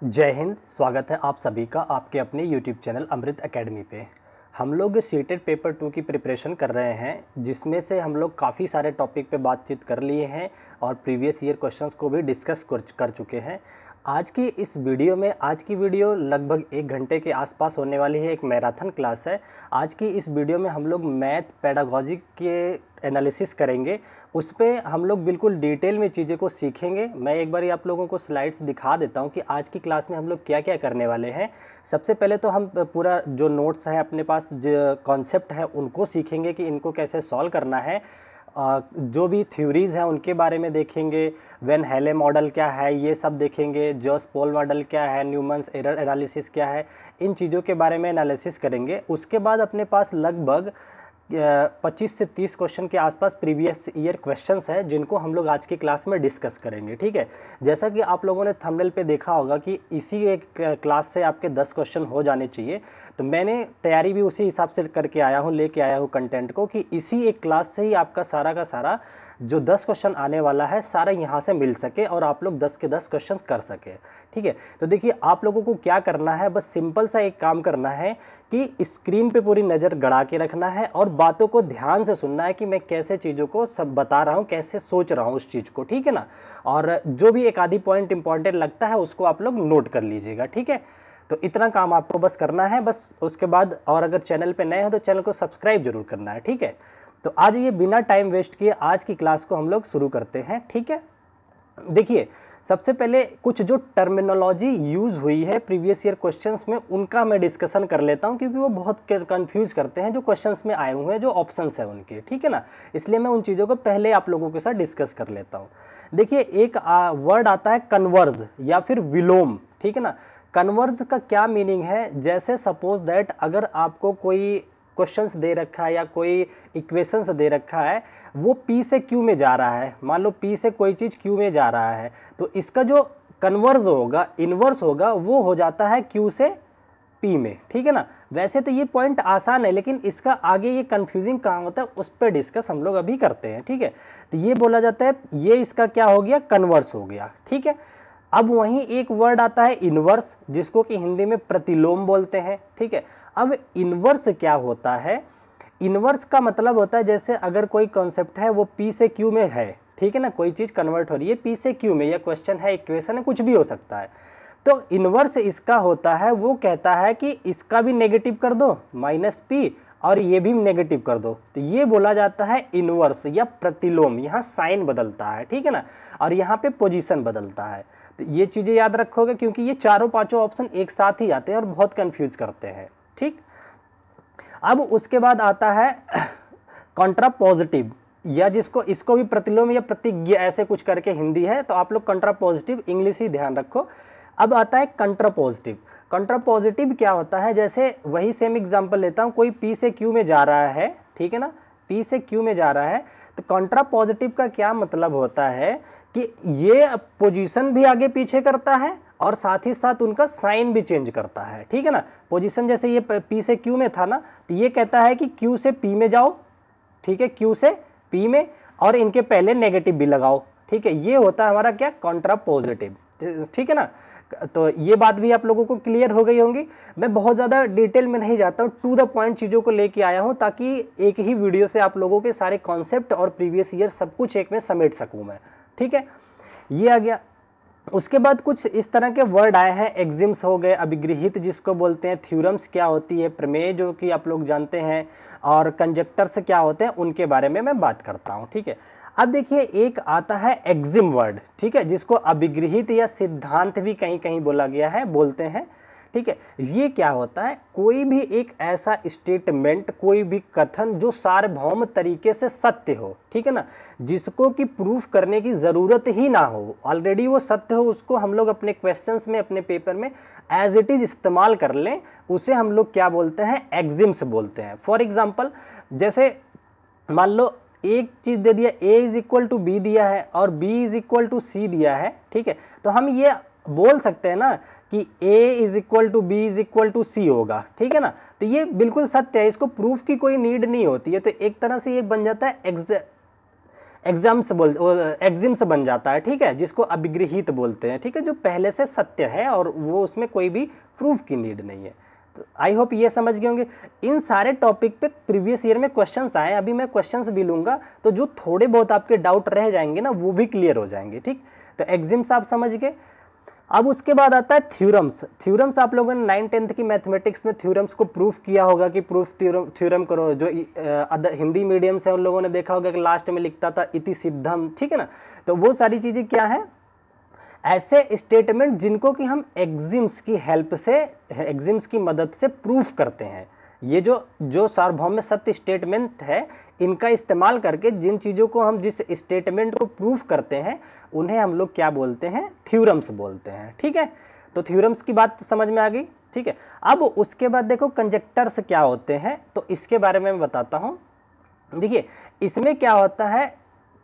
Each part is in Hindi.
जय हिंद। स्वागत है आप सभी का आपके अपने YouTube चैनल अमृत एकेडमी पे। हम लोग सीटेट पेपर 2 की प्रिपरेशन कर रहे हैं, जिसमें से हम लोग काफ़ी सारे टॉपिक पे बातचीत कर लिए हैं और प्रीवियस ईयर क्वेश्चंस को भी डिस्कस कर चुके हैं। आज की वीडियो लगभग 1 घंटे के आसपास होने वाली है। एक मैराथन क्लास है। आज की इस वीडियो में हम लोग मैथ पेडागॉजी के एनालिसिस करेंगे। उस पे हम लोग बिल्कुल डिटेल में चीज़ें को सीखेंगे। मैं एक बार आप लोगों को स्लाइड्स दिखा देता हूँ कि आज की क्लास में हम लोग क्या क्या करने वाले हैं। सबसे पहले तो हम पूरा जो नोट्स हैं अपने पास, जो कॉन्सेप्ट है उनको सीखेंगे कि इनको कैसे सॉल्व करना है। जो भी थ्योरीज़ हैं उनके बारे में देखेंगे। वेन हेले मॉडल क्या है ये सब देखेंगे। जॉस पोल मॉडल क्या है, न्यूमन्स एरर एनालिसिस क्या है, इन चीज़ों के बारे में एनालिसिस करेंगे। उसके बाद अपने पास लगभग 25 से 30 क्वेश्चन के आसपास प्रीवियस ईयर क्वेश्चंस हैं, जिनको हम लोग आज की क्लास में डिस्कस करेंगे। ठीक है, जैसा कि आप लोगों ने थंबनेल पे देखा होगा कि इसी एक क्लास से आपके 10 क्वेश्चन हो जाने चाहिए। तो मैंने तैयारी भी उसी हिसाब से करके आया हूँ, लेके आया हूँ कंटेंट को, कि इसी एक क्लास से ही आपका सारा का सारा जो 10 क्वेश्चन आने वाला है सारा यहाँ से मिल सके और आप लोग 10 के 10 क्वेश्चन कर सके। ठीक है, तो देखिए आप लोगों को क्या करना है, बस सिंपल सा एक काम करना है कि स्क्रीन पे पूरी नज़र गड़ा के रखना है और बातों को ध्यान से सुनना है कि मैं कैसे चीज़ों को सब बता रहा हूँ, कैसे सोच रहा हूँ उस चीज़ को। ठीक है ना, और जो भी एक आधी पॉइंट इंपॉर्टेंट लगता है उसको आप लोग नोट कर लीजिएगा। ठीक है, तो इतना काम आपको बस करना है बस। उसके बाद और अगर चैनल पे नए हो तो चैनल को सब्सक्राइब जरूर करना है। ठीक है, तो आज ये बिना टाइम वेस्ट किए आज की क्लास को हम लोग शुरू करते हैं। ठीक है, देखिए सबसे पहले कुछ जो टर्मिनोलॉजी यूज़ हुई है प्रीवियस ईयर क्वेश्चंस में उनका मैं डिस्कशन कर लेता हूं, क्योंकि वो बहुत कंफ्यूज करते हैं जो क्वेश्चंस में आए हुए हैं, जो ऑप्शंस हैं उनके। ठीक है ना, इसलिए मैं उन चीज़ों को पहले आप लोगों के साथ डिस्कस कर लेता हूं। देखिए एक वर्ड आता है कन्वर्ज या फिर विलोम। ठीक है ना, कन्वर्ज का क्या मीनिंग है, जैसे सपोज दैट अगर आपको कोई क्वेश्चंस दे रखा है या कोई इक्वेशंस दे रखा है, वो P से Q में जा रहा है, मान लो P से कोई चीज़ Q में जा रहा है, तो इसका जो कन्वर्स होगा, इन्वर्स होगा, वो हो जाता है Q से P में। ठीक है ना, वैसे तो ये पॉइंट आसान है, लेकिन इसका आगे ये कंफ्यूजिंग कहाँ होता है उस पर डिस्कस हम लोग अभी करते हैं। ठीक है, तो ये बोला जाता है ये इसका क्या हो गया, कन्वर्स हो गया। ठीक है, अब वहीं एक वर्ड आता है इन्वर्स, जिसको कि हिंदी में प्रतिलोम बोलते हैं। ठीक है, अब इन्वर्स क्या होता है, इन्वर्स का मतलब होता है जैसे अगर कोई कॉन्सेप्ट है वो P से Q में है, ठीक है ना, कोई चीज़ कन्वर्ट हो रही है P से Q में, या क्वेश्चन है, इक्वेशन है, कुछ भी हो सकता है, तो इन्वर्स इसका होता है, वो कहता है कि इसका भी नेगेटिव कर दो -P और ये भी नेगेटिव कर दो, तो ये बोला जाता है इन्वर्स या प्रतिलोम। यहाँ साइन बदलता है, ठीक है ना, और यहाँ पे पोजीशन बदलता है। तो ये चीज़ें याद रखोगे, क्योंकि ये चारों पांचों ऑप्शन एक साथ ही आते हैं और बहुत कंफ्यूज करते हैं। ठीक, अब उसके बाद आता है कॉन्ट्रापॉजिटिव, या जिसको इसको भी प्रतिलोम या प्रतिज्ञा ऐसे कुछ करके हिंदी है, तो आप लोग कॉन्ट्रापॉजिटिव इंग्लिश ही ध्यान रखो। अब आता है कंट्रापॉजिटिव। कंट्रापॉजिटिव क्या होता है, जैसे वही सेम एग्जांपल लेता हूँ, कोई P से Q में जा रहा है, ठीक है ना, P से Q में जा रहा है, तो कंट्रापॉजिटिव का क्या मतलब होता है कि ये पोजीशन भी आगे पीछे करता है और साथ ही साथ उनका साइन भी चेंज करता है। ठीक है ना, पोजीशन जैसे ये P से Q में था ना, तो ये कहता है कि Q से P में जाओ, ठीक है, Q से P में, और इनके पहले नेगेटिव भी लगाओ। ठीक है, ये होता है हमारा क्या, कॉन्ट्रापॉजिटिव। ठीक है ना, तो ये बात भी आप लोगों को क्लियर हो गई होंगी। मैं बहुत ज़्यादा डिटेल में नहीं जाता हूँ, टू द पॉइंट चीज़ों को लेके आया हूँ, ताकि एक ही वीडियो से आप लोगों के सारे कॉन्सेप्ट और प्रीवियस ईयर सब कुछ एक में समेट सकूँ मैं। ठीक है, ये आ गया। उसके बाद कुछ इस तरह के वर्ड आए हैं, एक्सिम्स हो गए, अभिगृहित जिसको बोलते हैं, थ्योरम्स क्या होती है, प्रमेय जो कि आप लोग जानते हैं, और कंजक्टर्स क्या होते हैं, उनके बारे में मैं बात करता हूँ। ठीक है, अब देखिए एक आता है एक्सिम वर्ड, ठीक है, जिसको अभिगृहित या सिद्धांत भी कहीं कहीं बोला गया है, बोलते हैं। ठीक है, ये क्या होता है, कोई भी एक ऐसा स्टेटमेंट, कोई भी कथन जो सार्वभौम तरीके से सत्य हो, ठीक है ना, जिसको कि प्रूफ करने की ज़रूरत ही ना हो, ऑलरेडी वो सत्य हो, उसको हम लोग अपने क्वेश्चंस में, अपने पेपर में एज इट इज़ इस्तेमाल कर लें, उसे हम लोग क्या बोलते हैं, एक्सिम्स बोलते हैं। फॉर एग्जाम्पल, जैसे मान लो एक चीज़ दे दिया, A is equal to B दिया है और B is equal to C दिया है, ठीक है, तो हम ये बोल सकते हैं ना कि A is equal to B is equal to C होगा। ठीक है ना, तो ये बिल्कुल सत्य है, इसको प्रूफ की कोई नीड नहीं होती है, तो एक तरह से ये बन जाता है एग्जिम्स बन जाता है, ठीक है, जिसको अभिगृहित बोलते हैं, ठीक है, जो पहले से सत्य है और वो उसमें कोई भी प्रूफ की नीड नहीं है। तो आई होप ये समझ गए होंगे। इन सारे टॉपिक पे प्रीवियस ईयर में क्वेश्चंस आए, अभी मैं क्वेश्चंस भी लूंगा, तो जो थोड़े बहुत आपके डाउट रह जाएंगे ना वो भी क्लियर हो जाएंगे, ठीक। तो एग्जिम्स आप समझ गए। अब उसके बाद आता है थ्योरम्स। थ्योरम्स आप लोगों ने 9th-10th की मैथमेटिक्स में थ्योरम्स को प्रूफ किया होगा कि प्रूफ थ्योरम करो। जो हिंदी मीडियम से उन लोगों ने देखा होगा कि लास्ट में लिखता था इति सिद्धम, ठीक है ना। तो वो सारी चीज़ें क्या है, ऐसे स्टेटमेंट जिनको कि हम एग्जिम्स की हेल्प से, एग्जिम्स की मदद से प्रूफ करते हैं। ये जो सार्वभौम सत्य स्टेटमेंट है, इनका इस्तेमाल करके जिन चीज़ों को हम, जिस स्टेटमेंट को प्रूफ करते हैं, उन्हें हम लोग क्या बोलते हैं, थ्योरम्स बोलते हैं, ठीक है। तो थ्योरम्स की बात समझ में आ गई, ठीक है। अब उसके बाद देखो कंजक्टर्स क्या होते हैं, तो इसके बारे में मैं बताता हूँ। देखिए इसमें क्या होता है,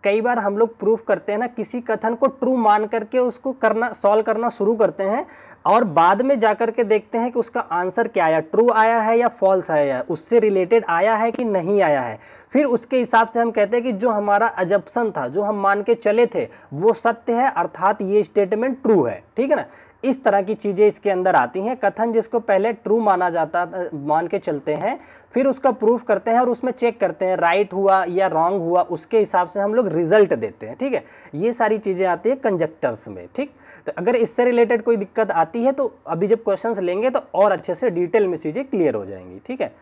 कई बार हम लोग प्रूफ करते हैं ना, किसी कथन को ट्रू मान करके उसको सॉल्व करना शुरू करते हैं और बाद में जाकर के देखते हैं कि उसका आंसर क्या आया, ट्रू आया है या फॉल्स आया है, उससे रिलेटेड आया है कि नहीं आया है। फिर उसके हिसाब से हम कहते हैं कि जो हमारा अजम्पशन था, जो हम मान के चले थे, वो सत्य है, अर्थात ये स्टेटमेंट ट्रू है, ठीक है ना। इस तरह की चीज़ें इसके अंदर आती हैं। कथन जिसको पहले ट्रू माना जाता, मान के चलते हैं, फिर उसका प्रूफ करते हैं और उसमें चेक करते हैं राइट हुआ या रॉन्ग हुआ, उसके हिसाब से हम लोग रिजल्ट देते हैं, ठीक है। ये सारी चीज़ें आती है कंजक्टर्स में, ठीक। तो अगर इससे रिलेटेड कोई दिक्कत आती है तो अभी जब क्वेश्चंस लेंगे तो और अच्छे से डिटेल में चीज़ें क्लियर हो जाएंगी, ठीक है।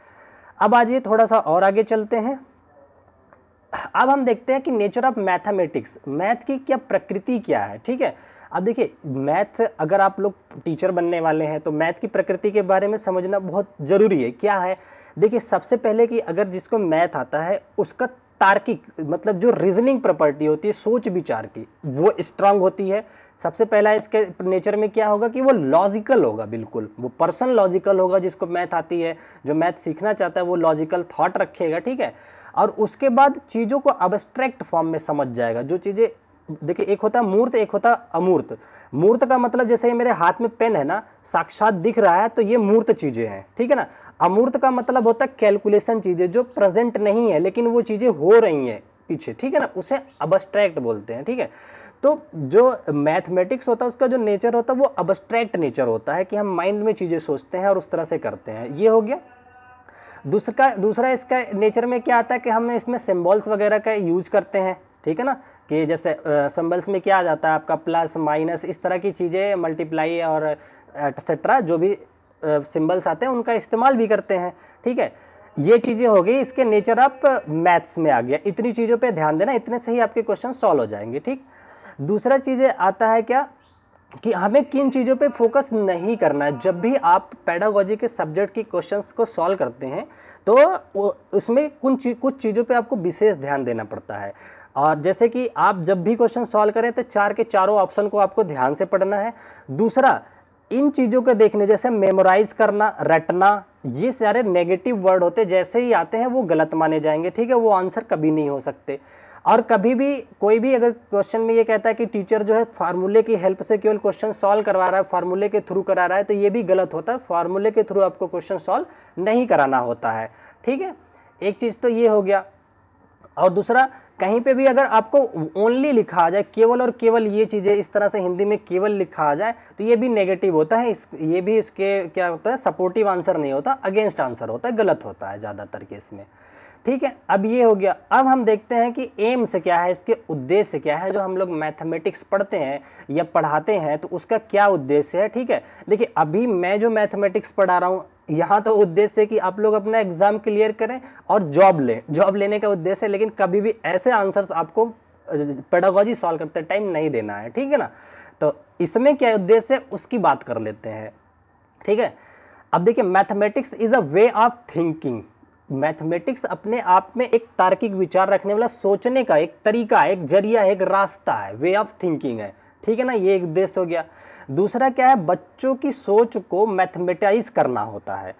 अब आइए थोड़ा सा और आगे चलते हैं। अब हम देखते हैं कि नेचर ऑफ मैथमेटिक्स, मैथ की क्या प्रकृति क्या है, ठीक है। अब देखिए मैथ, अगर आप लोग टीचर बनने वाले हैं तो मैथ की प्रकृति के बारे में समझना बहुत ज़रूरी है। क्या है, देखिए सबसे पहले कि अगर जिसको मैथ आता है उसका तार्किक, मतलब जो रीजनिंग प्रॉपर्टी होती है, सोच विचार की, वो स्ट्रांग होती है। सबसे पहला इसके नेचर में क्या होगा कि वो लॉजिकल होगा, बिल्कुल वो पर्सन लॉजिकल होगा जिसको मैथ आती है। जो मैथ सीखना चाहता है वो लॉजिकल थॉट रखेगा, ठीक है। और उसके बाद चीज़ों को अब्स्ट्रैक्ट फॉर्म में समझ जाएगा। जो चीज़ें, देखिए एक होता है मूर्त, एक होता है अमूर्त। मूर्त का मतलब जैसे मेरे हाथ में पेन है ना, साक्षात दिख रहा है तो ये मूर्त चीज़ें हैं, ठीक है ना। अमूर्त का मतलब होता है कैलकुलेशन चीज़ें, जो प्रेजेंट नहीं है लेकिन वो चीज़ें हो रही हैं पीछे, ठीक है ना, उसे अब्स्ट्रैक्ट बोलते हैं, ठीक है। तो जो मैथमेटिक्स होता है उसका जो नेचर होता है वो अब्स्ट्रैक्ट नेचर होता है, कि हम माइंड में चीज़ें सोचते हैं और उस तरह से करते हैं। ये हो गया। दूसरा इसका नेचर में क्या आता है कि हम इसमें सिंबल्स वगैरह का यूज करते हैं, ठीक है ना। कि जैसे सिंबल्स में क्या आ जाता है आपका, प्लस माइनस, इस तरह की चीज़ें, मल्टीप्लाई और एटसेट्रा, जो भी सिंबल्स आते हैं उनका इस्तेमाल भी करते हैं, ठीक है। ये चीज़ें हो गई, इसके नेचर ऑफ मैथ्स में आ गया। इतनी चीज़ों पे ध्यान देना, इतने से ही आपके क्वेश्चन सॉल्व हो जाएंगे, ठीक। दूसरा चीज़ें आता है क्या, कि हमें किन चीज़ों पे फोकस नहीं करना है। जब भी आप पेडागोजी के सब्जेक्ट की क्वेश्चंस को सॉल्व करते हैं तो उसमें कुछ चीज़ों पे आपको विशेष ध्यान देना पड़ता है। और जैसे कि आप जब भी क्वेश्चन सॉल्व करें तो चार के चारों ऑप्शन को आपको ध्यान से पढ़ना है। दूसरा, इन चीज़ों को देखने, जैसे मेमोराइज करना, रटना, ये सारे नेगेटिव वर्ड होते हैं, जैसे ही आते हैं वो गलत माने जाएंगे, ठीक है, वो आंसर कभी नहीं हो सकते। और कभी भी कोई भी अगर क्वेश्चन में ये कहता है कि टीचर जो है फार्मूले की हेल्प से केवल क्वेश्चन सॉल्व करवा रहा है, फार्मूले के थ्रू करा रहा है, तो ये भी गलत होता है। फार्मूले के थ्रू आपको क्वेश्चन सॉल्व नहीं कराना होता है, ठीक है। एक चीज़ तो ये हो गया। और दूसरा, कहीं पे भी अगर आपको ओनली लिखा आ जाए, केवल और केवल ये चीज़ें इस तरह से हिंदी में केवल लिखा आ जाए, तो ये भी नेगेटिव होता है। ये भी इसके क्या होता है, सपोर्टिव आंसर नहीं होता, अगेंस्ट आंसर होता है, गलत होता है ज़्यादातर केस में, ठीक है। अब ये हो गया। अब हम देखते हैं कि एम से क्या है, इसके उद्देश्य क्या है। जो हम लोग मैथमेटिक्स पढ़ते हैं या पढ़ाते हैं तो उसका क्या उद्देश्य है, ठीक है। देखिए अभी मैं जो मैथमेटिक्स पढ़ा रहा हूँ, यहाँ तो उद्देश्य है कि आप लोग अपना एग्जाम क्लियर करें और जॉब लें, जॉब लेने का उद्देश्य है। लेकिन कभी भी ऐसे आंसर्स आपको पेडागोजी सॉल्व करते टाइम नहीं देना है, ठीक है ना। तो इसमें क्या उद्देश्य है उसकी बात कर लेते हैं, ठीक है। अब देखिए mathematics is a way of thinking. Mathematics अपने आप में एक तार्किक विचार रखने वाला, सोचने का एक तरीका, एक जरिया, एक रास्ता है, वे ऑफ थिंकिंग है, ठीक है ना। ये एक उद्देश्य हो गया। दूसरा क्या है, बच्चों की सोच को मैथमेटाइज करना होता है।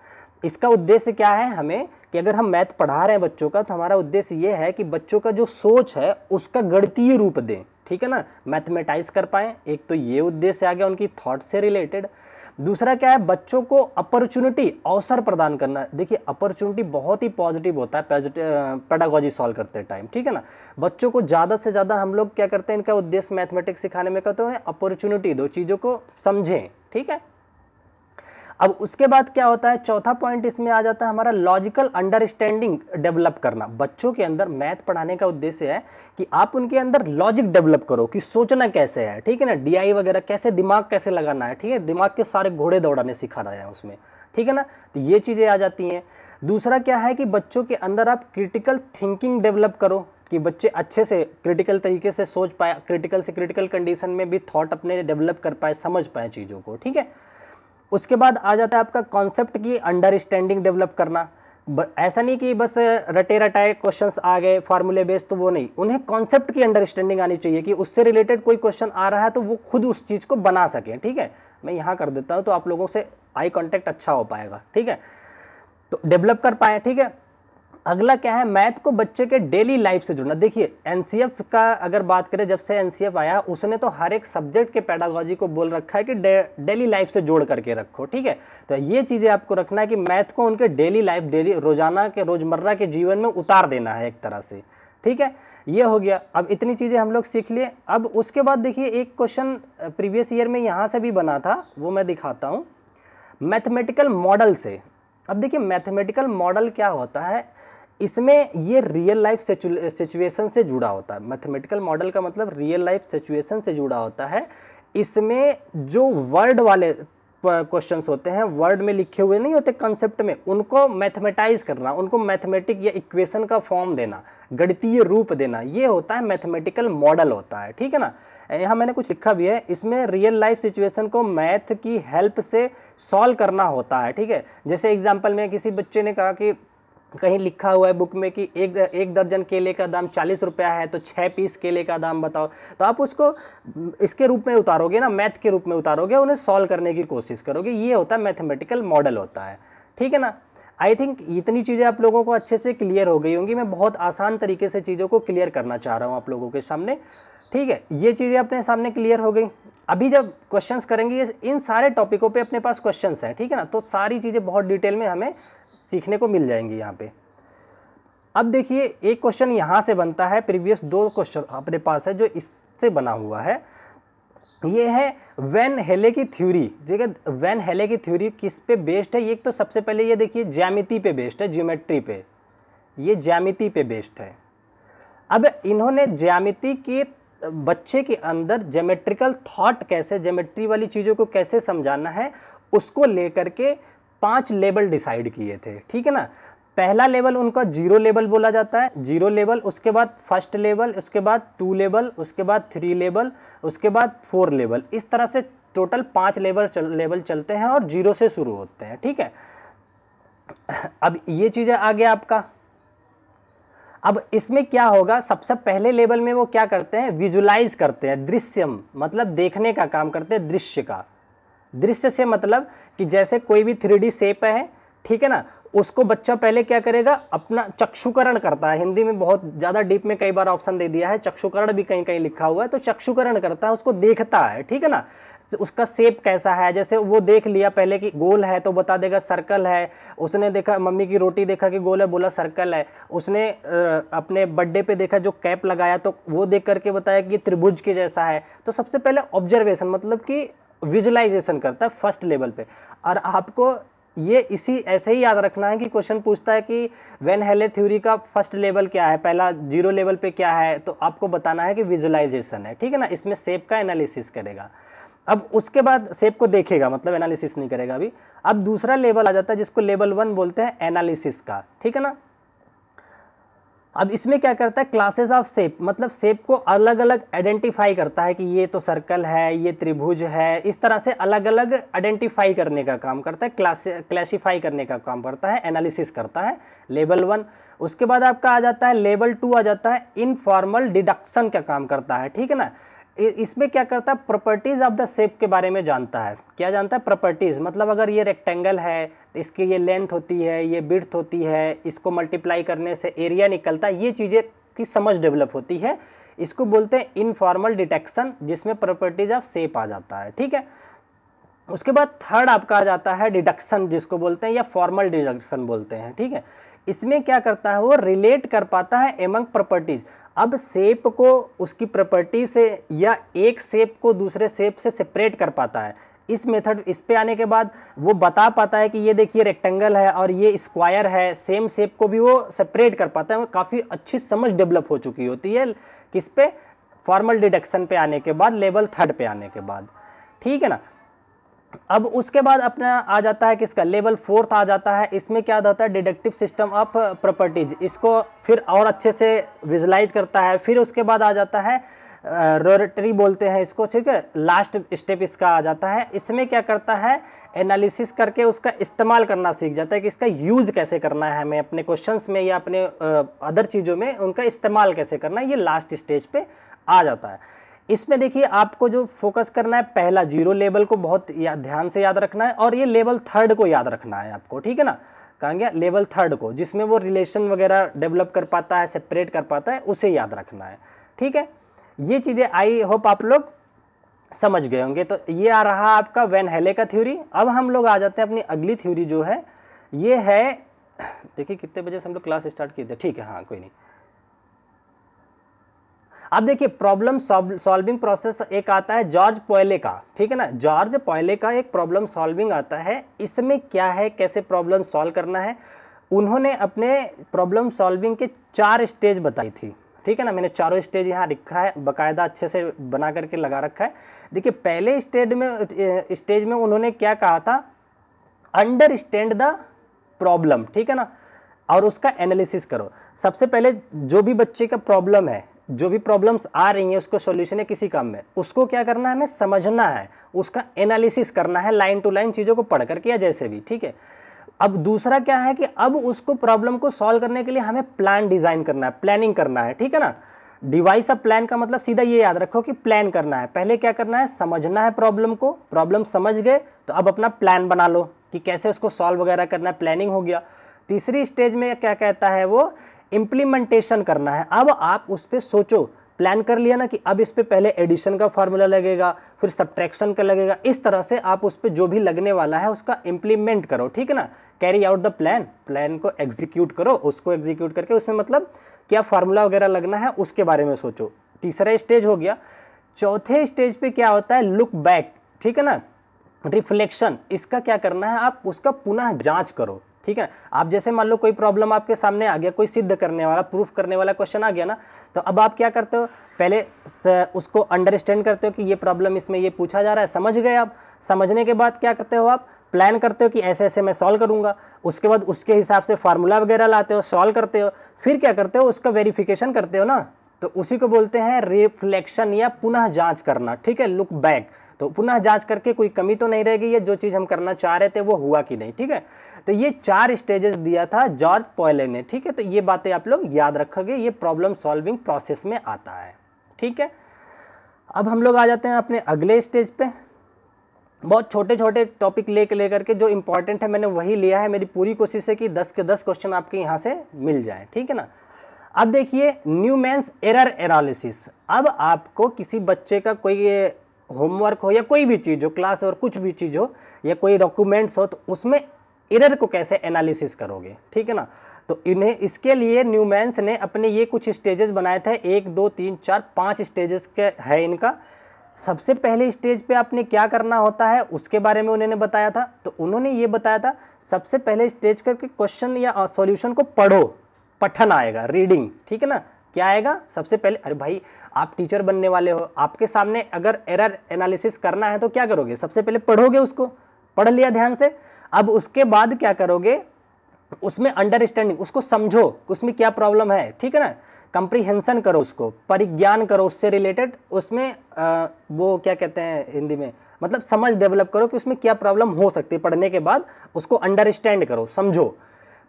इसका उद्देश्य क्या है हमें, कि अगर हम मैथ पढ़ा रहे हैं बच्चों का, तो हमारा उद्देश्य ये है कि बच्चों का जो सोच है उसका गणितीय रूप दें, ठीक है ना, मैथमेटाइज कर पाएं। एक तो ये उद्देश्य आ गया उनकी थॉट से रिलेटेड। दूसरा क्या है, बच्चों को अपॉर्चुनिटी, अवसर प्रदान करना। देखिए अपॉर्चुनिटी बहुत ही पॉजिटिव होता है पेडागोजी सॉल्व करते टाइम, ठीक है ना। बच्चों को ज़्यादा से ज़्यादा हम लोग क्या करते हैं, इनका उद्देश्य मैथमेटिक्स सिखाने में कहते हैं अपॉर्चुनिटी दो, चीज़ों को समझें, ठीक है। अब उसके बाद क्या होता है, चौथा पॉइंट इसमें आ जाता है हमारा लॉजिकल अंडरस्टैंडिंग डेवलप करना। बच्चों के अंदर मैथ पढ़ाने का उद्देश्य है कि आप उनके अंदर लॉजिक डेवलप करो कि सोचना कैसे है, ठीक है ना, डीआई वगैरह कैसे, दिमाग कैसे लगाना है, ठीक है, दिमाग के सारे घोड़े दौड़ाने सिखा रहे हैं उसमें, ठीक है ना। तो ये चीज़ें आ जाती हैं। दूसरा क्या है कि बच्चों के अंदर आप क्रिटिकल थिंकिंग डेवलप करो कि बच्चे अच्छे से क्रिटिकल तरीके से सोच पाए, क्रिटिकल से क्रिटिकल कंडीशन में भी थॉट अपने डेवलप कर पाए, समझ पाए चीज़ों को, ठीक है। उसके बाद आ जाता है आपका कॉन्सेप्ट की अंडरस्टैंडिंग डेवलप करना। ऐसा नहीं कि बस रटे रटाए क्वेश्चंस आ गए फार्मूले बेस्ड, तो वो नहीं, उन्हें कॉन्सेप्ट की अंडरस्टैंडिंग आनी चाहिए कि उससे रिलेटेड कोई क्वेश्चन आ रहा है तो वो खुद उस चीज़ को बना सकें, ठीक है। मैं यहाँ कर देता हूँ तो आप लोगों से आई कॉन्टेक्ट अच्छा हो पाएगा, ठीक है, तो डेवलप कर पाए, ठीक है। अगला क्या है, मैथ को बच्चे के डेली लाइफ से जुड़ना। देखिए एनसीएफ का अगर बात करें, जब से एनसीएफ आया उसने तो हर एक सब्जेक्ट के पेडागोजी को बोल रखा है कि डेली लाइफ से जोड़ करके रखो, ठीक है। तो ये चीज़ें आपको रखना है कि मैथ को उनके डेली लाइफ, डेली रोजाना के रोजमर्रा के जीवन में उतार देना है एक तरह से, ठीक है। ये हो गया। अब इतनी चीज़ें हम लोग सीख लिए। अब उसके बाद देखिए एक क्वेश्चन प्रीवियस ईयर में यहाँ से भी बना था, वो मैं दिखाता हूँ, मैथमेटिकल मॉडल से। अब देखिए मैथमेटिकल मॉडल क्या होता है, इसमें ये रियल लाइफ सिचुएशन से जुड़ा होता है। मैथमेटिकल मॉडल का मतलब रियल लाइफ सिचुएशन से जुड़ा होता है। इसमें जो वर्ड वाले क्वेश्चंस होते हैं, वर्ड में लिखे हुए नहीं होते कंसेप्ट में, उनको मैथमेटाइज करना, उनको मैथमेटिक या इक्वेशन का फॉर्म देना, गणितीय रूप देना, ये होता है मैथमेटिकल मॉडल होता है, ठीक है ना। यहाँ मैंने कुछ लिखा भी है, इसमें रियल लाइफ सिचुएशन को मैथ की हेल्प से सॉल्व करना होता है, ठीक है। जैसे एग्जाम्पल में किसी बच्चे ने कहा कि कहीं लिखा हुआ है बुक में कि एक दर्जन केले का दाम 40 रुपया है, तो 6 पीस केले का दाम बताओ। तो आप उसको इसके रूप में उतारोगे ना, मैथ के रूप में उतारोगे, उन्हें सॉल्व करने की कोशिश करोगे। ये होता है मैथमेटिकल मॉडल होता है, ठीक है ना। आई थिंक इतनी चीज़ें आप लोगों को अच्छे से क्लियर हो गई होंगी। मैं बहुत आसान तरीके से चीज़ों को क्लियर करना चाह रहा हूँ आप लोगों के सामने, ठीक है। ये चीज़ें अपने सामने क्लियर हो गई। अभी जब क्वेश्चंस करेंगे, इन सारे टॉपिकों पे अपने पास क्वेश्चंस हैं, ठीक है ना, तो सारी चीज़ें बहुत डिटेल में हमें सीखने को मिल जाएंगी यहाँ पे। अब देखिए एक क्वेश्चन यहाँ से बनता है, प्रीवियस 2 क्वेश्चन अपने पास है जो इससे बना हुआ है। ये है वैन हेले की थ्योरी, ठीक है। वैन हेले की थ्योरी किस पे बेस्ड है, ये तो सबसे पहले ये देखिए ज्यामिति पे बेस्ड है, ज्योमेट्री पे, ये ज्यामिति पे बेस्ड है। अब इन्होंने ज्यामिति के बच्चे के अंदर ज्योमेट्रिकल थॉट कैसे, ज्योमेट्री वाली चीज़ों को कैसे समझाना है, उसको लेकर के 5 लेवल डिसाइड किए थे, ठीक है ना। पहला लेवल उनका 0 लेवल बोला जाता है, 0 लेवल, उसके बाद फर्स्ट लेवल, उसके बाद 2 लेवल, उसके बाद 3 लेवल, उसके बाद 4 लेवल। इस तरह से टोटल 5 लेवल चलते हैं और 0 से शुरू होते हैं, ठीक है। अब ये चीज़ें आ गया आपका। अब इसमें क्या होगा, सबसे पहले लेवल में वो क्या करते हैं, विजुलाइज करते हैं, दृश्यम मतलब देखने का काम करते हैं, दृश्य का। दृश्य से मतलब कि जैसे कोई भी 3D शेप है, ठीक है ना, उसको बच्चा पहले क्या करेगा, अपना चक्षुकरण करता है। हिंदी में बहुत ज़्यादा डीप में कई बार ऑप्शन दे दिया है, चक्षुकरण भी कहीं कहीं लिखा हुआ है, तो चक्षुकरण करता है, उसको देखता है, ठीक है ना। उसका शेप कैसा है, जैसे वो देख लिया पहले कि गोल है तो बता देगा सर्कल है। उसने देखा मम्मी की रोटी, देखा कि गोल है, बोला सर्कल है। उसने अपने बर्थडे पे देखा जो कैप लगाया, तो वो देख करके बताया कि ये त्रिभुज के जैसा है। तो सबसे पहले ऑब्जर्वेशन मतलब कि विजुलाइजेशन करता है फर्स्ट लेवल पे। और आपको ये इसी ऐसे ही याद रखना है कि क्वेश्चन पूछता है कि वैन हेले थ्योरी का फर्स्ट लेवल क्या है, पहला 0 लेवल पे क्या है, तो आपको बताना है कि विजुलाइजेशन है, ठीक है ना। इसमें शेप का एनालिसिस करेगा। अब उसके बाद शेप को देखेगा, मतलब एनालिसिस नहीं करेगा अभी। अब दूसरा लेवल आ जाता है जिसको लेवल 1 बोलते हैं, एनालिसिस का, ठीक है ना। अब इसमें क्या करता है, क्लासेस ऑफ शेप मतलब शेप को अलग अलग आइडेंटिफाई करता है कि ये तो सर्कल है, ये त्रिभुज है, इस तरह से अलग अलग आइडेंटिफाई करने का काम करता है, क्लासिफाई करने का काम करता है, एनालिसिस करता है, लेवल 1। उसके बाद आपका आ जाता है लेवल 2, आ जाता है इनफॉर्मल डिडक्शन का काम करता है, ठीक है ना। इसमें क्या करता है, प्रॉपर्टीज ऑफ द शेप के बारे में जानता है। क्या जानता है, प्रॉपर्टीज मतलब अगर ये रेक्टेंगल है तो इसकी ये लेंथ होती है, ये विड्थ होती है, इसको मल्टीप्लाई करने से एरिया निकलता है, ये चीज़ें की समझ डेवलप होती है। इसको बोलते हैं इनफॉर्मल डिटेक्शन, जिसमें प्रॉपर्टीज ऑफ शेप आ जाता है, ठीक है। उसके बाद थर्ड आपका आ जाता है डिडक्शन, जिसको बोलते हैं या फॉर्मल डिडक्शन बोलते हैं, ठीक है। इसमें क्या करता है, वो रिलेट कर पाता है एमंग प्रॉपर्टीज। अब शेप को उसकी प्रॉपर्टी से या एक शेप को दूसरे शेप से सेपरेट कर पाता है। इस मेथड, इस पे आने के बाद वो बता पाता है कि ये देखिए रेक्टेंगल है और ये स्क्वायर है, सेम शेप को भी वो सेपरेट कर पाता है। काफ़ी अच्छी समझ डेवलप हो चुकी होती है किस पे, फॉर्मल डिडक्शन पे आने के बाद, लेवल थर्ड पे आने के बाद, ठीक है ना। अब उसके बाद अपना आ जाता है किसका, लेवल फोर्थ आ जाता है। इसमें क्या होता है, डिडक्टिव सिस्टम ऑफ प्रॉपर्टीज, इसको फिर और अच्छे से विजुलाइज करता है। फिर उसके बाद आ जाता है रोटरी बोलते हैं इसको, ठीक है, लास्ट स्टेप इसका आ जाता है। इसमें क्या करता है, एनालिसिस करके उसका इस्तेमाल करना सीख जाता है कि इसका यूज़ कैसे करना है, हमें अपने क्वेश्चंस में या अपने अदर चीज़ों में उनका इस्तेमाल कैसे करना है, ये लास्ट स्टेज पे आ जाता है। इसमें देखिए आपको जो फोकस करना है, पहला जीरो लेवल को बहुत ध्यान से याद रखना है, और ये लेवल थर्ड को याद रखना है आपको, ठीक है ना। कहेंगे लेवल थर्ड को, जिसमें वो रिलेशन वगैरह डेवलप कर पाता है, सेपरेट कर पाता है, उसे याद रखना है, ठीक है। ये चीज़ें आई होप आप लोग समझ गए होंगे। तो ये आ रहा आपका वैन हेले का थ्योरी। अब हम लोग आ जाते हैं अपनी अगली थ्योरी जो है, ये है, देखिए कितने बजे से हम लोग क्लास स्टार्ट किए थे, ठीक है, हाँ कोई नहीं। अब देखिए प्रॉब्लम सॉल्विंग प्रोसेस एक आता है जॉर्ज पॉयले का, ठीक है ना। जॉर्ज पॉयले का एक प्रॉब्लम सॉल्विंग आता है। इसमें क्या है, कैसे प्रॉब्लम सॉल्व करना है, उन्होंने अपने प्रॉब्लम सॉल्विंग के 4 स्टेज बताई थी, ठीक है ना। मैंने चारों स्टेज यहाँ लिखा है, बाकायदा अच्छे से बना करके लगा रखा है। देखिए पहले स्टेज में उन्होंने क्या कहा था, अंडरस्टैंड द प्रॉब्लम, ठीक है ना, और उसका एनालिसिस करो। सबसे पहले जो भी बच्चे का प्रॉब्लम है, जो भी प्रॉब्लम्स आ रही हैं उसको सॉल्यूशन है किसी काम में, उसको क्या करना है, हमें समझना है, उसका एनालिसिस करना है, लाइन टू लाइन चीज़ों को पढ़ करके या जैसे भी, ठीक है। अब दूसरा क्या है कि अब उसको प्रॉब्लम को सॉल्व करने के लिए हमें प्लान डिजाइन करना है, प्लानिंग करना है, ठीक है ना। डिवाइस ऑफ प्लान का मतलब सीधा ये याद रखो कि प्लान करना है। पहले क्या करना है, समझना है प्रॉब्लम को, प्रॉब्लम समझ गए तो अब अपना प्लान बना लो कि कैसे उसको सॉल्व वगैरह करना है, प्लानिंग हो गया। तीसरी स्टेज में क्या कहता है वो, इम्प्लीमेंटेशन करना है। अब आप उस पर सोचो, प्लान कर लिया ना कि अब इस पे पहले एडिशन का फार्मूला लगेगा, फिर सब्ट्रैक्शन का लगेगा, इस तरह से आप उस पे जो भी लगने वाला है उसका इम्प्लीमेंट करो, ठीक है ना। Carry out the plan, plan को एग्जीक्यूट करो, उसको एग्जीक्यूट करके उसमें मतलब क्या फार्मूला वगैरह लगना है उसके बारे में सोचो। तीसरा स्टेज हो गया। चौथे स्टेज पे क्या होता है, लुक बैक, ठीक है ना, रिफ्लेक्शन। इसका क्या करना है, आप उसका पुनः जांच करो, ठीक है। आप जैसे मान लो कोई प्रॉब्लम आपके सामने आ गया, कोई सिद्ध करने वाला, प्रूफ करने वाला क्वेश्चन आ गया ना, तो अब आप क्या करते हो, पहले उसको अंडरस्टैंड करते हो कि ये प्रॉब्लम इसमें ये पूछा जा रहा है, समझ गए आप। समझने के बाद क्या करते हो, आप प्लान करते हो कि ऐसे ऐसे मैं सॉल्व करूंगा। उसके बाद उसके हिसाब से फार्मूला वगैरह लाते हो, सॉल्व करते हो, फिर क्या करते हो, उसका वेरिफिकेशन करते हो ना, तो उसी को बोलते हैं रिफ्लेक्शन या पुनः जांच करना, ठीक है, लुक बैक। तो पुनः जांच करके कोई कमी तो नहीं रहेगी, ये जो चीज़ हम करना चाह रहे थे वो हुआ कि नहीं, ठीक है। तो ये 4 स्टेजेस दिया था जॉर्ज पॉयले ने, ठीक है। तो ये बातें आप लोग याद रखोगे, ये प्रॉब्लम सॉल्विंग प्रोसेस में आता है, ठीक है। अब हम लोग आ जाते हैं अपने अगले स्टेज पे। बहुत छोटे छोटे टॉपिक लेकर के जो इंपॉर्टेंट है मैंने वही लिया है। मेरी पूरी कोशिश है कि 10 के 10 क्वेश्चन आपके यहाँ से मिल जाए, ठीक है ना। अब देखिए न्यूमैन्स एरर एनालिसिस। अब आपको किसी बच्चे का कोई होमवर्क हो या कोई भी चीज़ हो, क्लास और कुछ भी चीज़ हो या कोई डॉक्यूमेंट्स हो, तो उसमें एरर को कैसे एनालिसिस करोगे, ठीक है ना। तो इन्हें, इसके लिए न्यूमैन्स ने अपने ये कुछ स्टेजेस बनाए थे, 1 2 3 4 5 स्टेजेस के है इनका। सबसे पहले स्टेज पे आपने क्या करना होता है उसके बारे में उन्होंने बताया था। तो उन्होंने ये बताया था, सबसे पहले स्टेज करके क्वेश्चन या सॉल्यूशन को पढ़ो, पठन आएगा, रीडिंग, ठीक है ना। क्या आएगा सबसे पहले, अरे भाई आप टीचर बनने वाले हो, आपके सामने अगर एरर एनालिसिस करना है तो क्या करोगे, सबसे पहले पढ़ोगे, उसको पढ़ लिया ध्यान से। अब उसके बाद क्या करोगे, उसमें अंडरस्टैंडिंग, उसको समझो उसमें क्या प्रॉब्लम है, ठीक है ना। कंप्रीहेंशन करो, उसको परिज्ञान करो, उससे रिलेटेड, उसमें वो क्या कहते हैं हिंदी में, मतलब समझ डेवलप करो कि उसमें क्या प्रॉब्लम हो सकती है। पढ़ने के बाद उसको अंडरस्टैंड करो, समझो।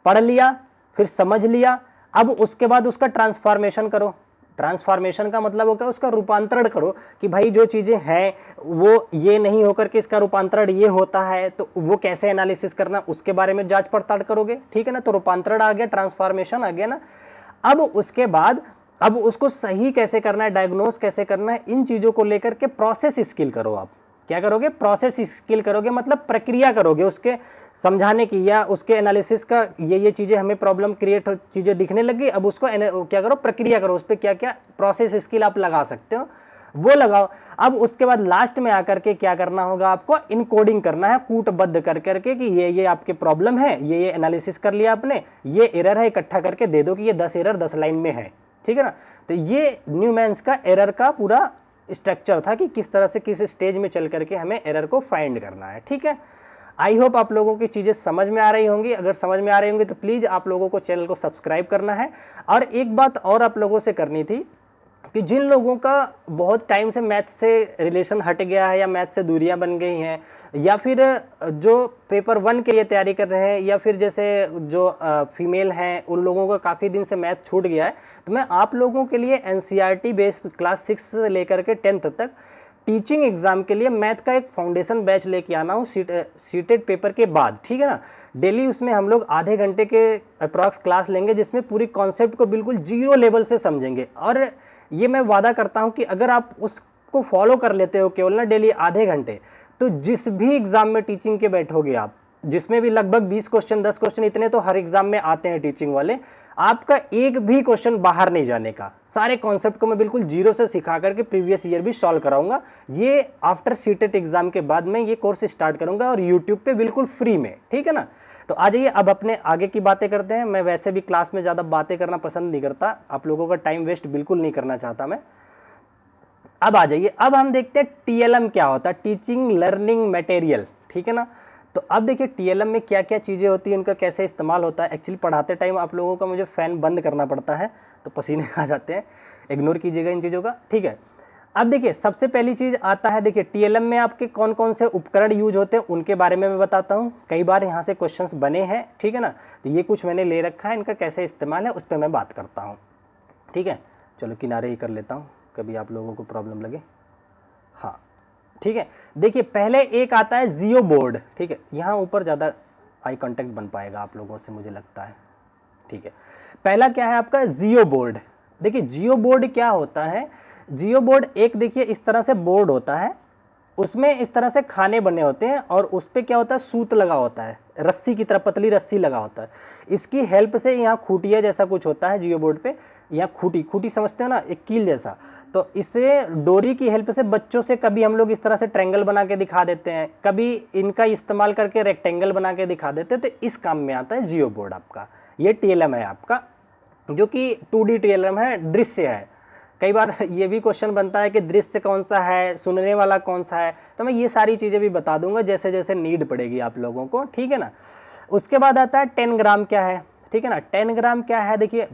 पढ़ लिया, फिर समझ लिया, अब उसके बाद उसका ट्रांसफॉर्मेशन करो। ट्रांसफॉर्मेशन का मतलब होगा उसका रूपांतरण करो कि भाई जो चीज़ें हैं वो ये नहीं होकर के इसका रूपांतरण ये होता है, तो वो कैसे एनालिसिस करना, उसके बारे में जांच पड़ताल करोगे, ठीक है ना। तो रूपांतरण आ गया, ट्रांसफॉर्मेशन आ गया ना। अब उसके बाद अब उसको सही कैसे करना है, डायग्नोस कैसे करना है, इन चीज़ों को लेकर के प्रोसेस स्किल करो आप। क्या करोगे, प्रोसेस स्किल करोगे, मतलब प्रक्रिया करोगे उसके समझाने की या उसके एनालिसिस का। ये चीज़ें हमें प्रॉब्लम क्रिएट चीज़ें दिखने लगी, अब उसको क्या करो, प्रक्रिया करो, उस पर क्या क्या प्रोसेस स्किल आप लगा सकते हो वो लगाओ। अब उसके बाद लास्ट में आकर के क्या करना होगा, आपको इनकोडिंग करना है कूटबद्ध कर करके कि ये आपके प्रॉब्लम है, ये एनालिसिस कर लिया आपने, ये एरर है, इकट्ठा करके दे दो कि ये 10 एरर 10 लाइन में है, ठीक है ना। तो ये न्यूमेंस का एरर का पूरा स्ट्रक्चर था कि किस तरह से किस स्टेज में चल करके हमें एरर को फाइंड करना है, ठीक है। आई होप आप लोगों की चीज़ें समझ में आ रही होंगी। अगर समझ में आ रही होंगी तो प्लीज़ आप लोगों को चैनल को सब्सक्राइब करना है। और एक बात और आप लोगों से करनी थी कि जिन लोगों का बहुत टाइम से मैथ से रिलेशन हट गया है या मैथ से दूरियां बन गई हैं, या फिर जो पेपर 1 के लिए तैयारी कर रहे हैं, या फिर जैसे जो फीमेल हैं उन लोगों का काफ़ी दिन से मैथ छूट गया है, तो मैं आप लोगों के लिए एनसीईआरटी बेस्ड क्लास 6 से लेकर के 10th तक टीचिंग एग्जाम के लिए मैथ का एक फाउंडेशन बैच लेके आना हूँ सीटेड पेपर के बाद, ठीक है ना। डेली उसमें हम लोग आधे घंटे के अप्रॉक्स क्लास लेंगे, जिसमें पूरी कॉन्सेप्ट को बिल्कुल जीरो लेवल से समझेंगे। और ये मैं वादा करता हूँ कि अगर आप उसको फॉलो कर लेते हो केवल ना डेली आधे घंटे, तो जिस भी एग्जाम में टीचिंग के बैठोगे आप, जिसमें भी लगभग 20 क्वेश्चन 10 क्वेश्चन इतने तो हर एग्जाम में आते हैं टीचिंग वाले, आपका एक भी क्वेश्चन बाहर नहीं जाने का। सारे कॉन्सेप्ट को मैं बिल्कुल जीरो से सिखा करके प्रीवियस ईयर भी सॉल्व कराऊंगा। ये आफ्टर सीटेट एग्जाम के बाद मैं ये कोर्स स्टार्ट करूंगा और यूट्यूब पे बिल्कुल फ्री में, ठीक है ना। तो आ जाइए अब अपने आगे की बातें करते हैं। मैं वैसे भी क्लास में ज़्यादा बातें करना पसंद नहीं करता, आप लोगों का टाइम वेस्ट बिल्कुल नहीं करना चाहता मैं। अब आ जाइए, अब हम देखते हैं टीएलएम क्या होता है, टीचिंग लर्निंग मटेरियल, ठीक है ना। तो अब देखिए टीएलएम में क्या क्या चीज़ें होती हैं, उनका कैसे इस्तेमाल होता है। एक्चुअली पढ़ाते टाइम आप लोगों का मुझे फ़ैन बंद करना पड़ता है तो पसीने आ जाते हैं, इग्नोर कीजिएगा इन चीज़ों का, ठीक है। अब देखिए सबसे पहली चीज़ आता है, देखिए टीएलएम में आपके कौन कौन से उपकरण यूज होते हैं उनके बारे में मैं बताता हूँ। कई बार यहाँ से क्वेश्चंस बने हैं, ठीक है ना। तो ये कुछ मैंने ले रखा है, इनका कैसे इस्तेमाल है उस पर मैं बात करता हूँ, ठीक है। चलो किनारे ही कर लेता हूँ, कभी आप लोगों को प्रॉब्लम लगे। हाँ ठीक है, देखिए पहले एक आता है जियो बोर्ड, ठीक है। यहाँ ऊपर ज़्यादा आई कांटेक्ट बन पाएगा आप लोगों से मुझे लगता है, ठीक है। पहला क्या है आपका जियो बोर्ड। देखिए जियो बोर्ड क्या होता है, जियो बोर्ड एक देखिए इस तरह से बोर्ड होता है, उसमें इस तरह से खाने बने होते हैं और उस पर क्या होता है, सूत लगा होता है, रस्सी की तरह पतली रस्सी लगा होता है। इसकी हेल्प से यहाँ खूटिया जैसा कुछ होता है जियो बोर्ड पे, यहाँ खूटी समझते हो ना, एक कील जैसा। तो इससे डोरी की हेल्प से बच्चों से कभी हम लोग इस तरह से ट्रायंगल बना के दिखा देते हैं, कभी इनका इस्तेमाल करके रेक्टेंगल बना के दिखा देते हैं। तो इस काम में आता है जियो बोर्ड आपका। ये टीएलएम है आपका, जो कि 2D टीएलएम है, दृश्य है। कई बार ये भी क्वेश्चन बनता है कि दृश्य कौन सा है, सुनने वाला कौन सा है, तो मैं ये सारी चीज़ें भी बता दूंगा जैसे जैसे नीड पड़ेगी आप लोगों को, ठीक है ना। उसके बाद आता है 10 ग्राम क्या है, ठीक है ना। 10 ग्राम क्या है, देखिए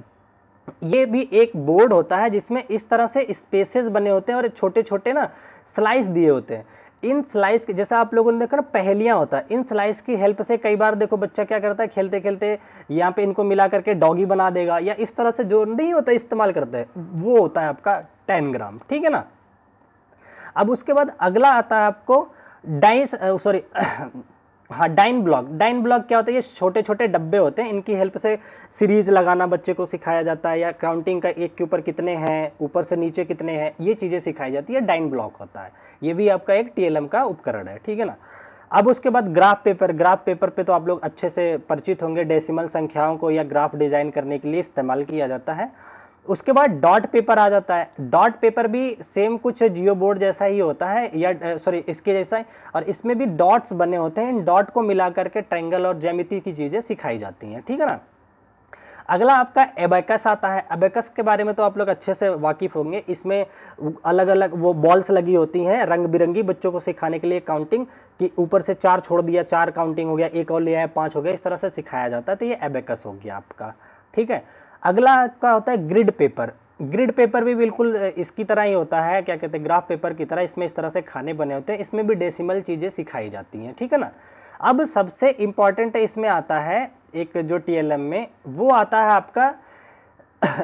ये भी एक बोर्ड होता है जिसमें इस तरह से स्पेसेस बने होते हैं और छोटे छोटे ना स्लाइस दिए होते हैं। इन स्लाइस के जैसा आप लोगों ने देखा ना पहेलियां होता है, इन स्लाइस की हेल्प से कई बार देखो बच्चा क्या करता है, खेलते खेलते यहाँ पे इनको मिला करके डॉगी बना देगा, या इस तरह से जो नहीं होता इस्तेमाल करते हैं, वो होता है आपका 10 ग्राम, ठीक है ना। अब उसके बाद अगला आता है आपको डाइन ब्लॉक। डाइन ब्लॉक क्या होता है, ये छोटे छोटे डब्बे होते हैं, इनकी हेल्प से सीरीज लगाना बच्चे को सिखाया जाता है, या काउंटिंग का एक के ऊपर कितने हैं, ऊपर से नीचे कितने हैं, ये चीज़ें सिखाई जाती है। डाइन ब्लॉक होता है, ये भी आपका एक टीएलएम का उपकरण है, ठीक है ना। अब उसके बाद ग्राफ पेपर। ग्राफ पेपर पे तो आप लोग अच्छे से परिचित होंगे, डेसिमल संख्याओं को या ग्राफ डिजाइन करने के लिए इस्तेमाल किया जाता है। उसके बाद डॉट पेपर आ जाता है। डॉट पेपर भी सेम कुछ जियो बोर्ड जैसा ही होता है, या सॉरी इसके जैसा ही, और इसमें भी डॉट्स बने होते हैं। इन डॉट को मिला करके ट्रायंगल और ज्यामिति की चीज़ें सिखाई जाती हैं, ठीक है ना। अगला आपका एबेकस आता है। एबेकस के बारे में तो आप लोग अच्छे से वाकिफ होंगे। इसमें अलग अलग वो बॉल्स लगी होती हैं रंग बिरंगी, बच्चों को सिखाने के लिए काउंटिंग कि ऊपर से 4 छोड़ दिया, 4 काउंटिंग हो गया, एक और ले आया 5 हो गया, इस तरह से सिखाया जाता है। तो ये एबेकस हो गया आपका, ठीक है। अगला आपका होता है ग्रिड पेपर। ग्रिड पेपर भी बिल्कुल इसकी तरह ही होता है, क्या कहते हैं, ग्राफ पेपर की तरह। इसमें इस तरह से खाने बने होते हैं, इसमें भी डेसिमल चीज़ें सिखाई जाती हैं, ठीक है ना। अब सबसे इम्पॉर्टेंट इसमें आता है एक जो टीएलएम में, वो आता है आपका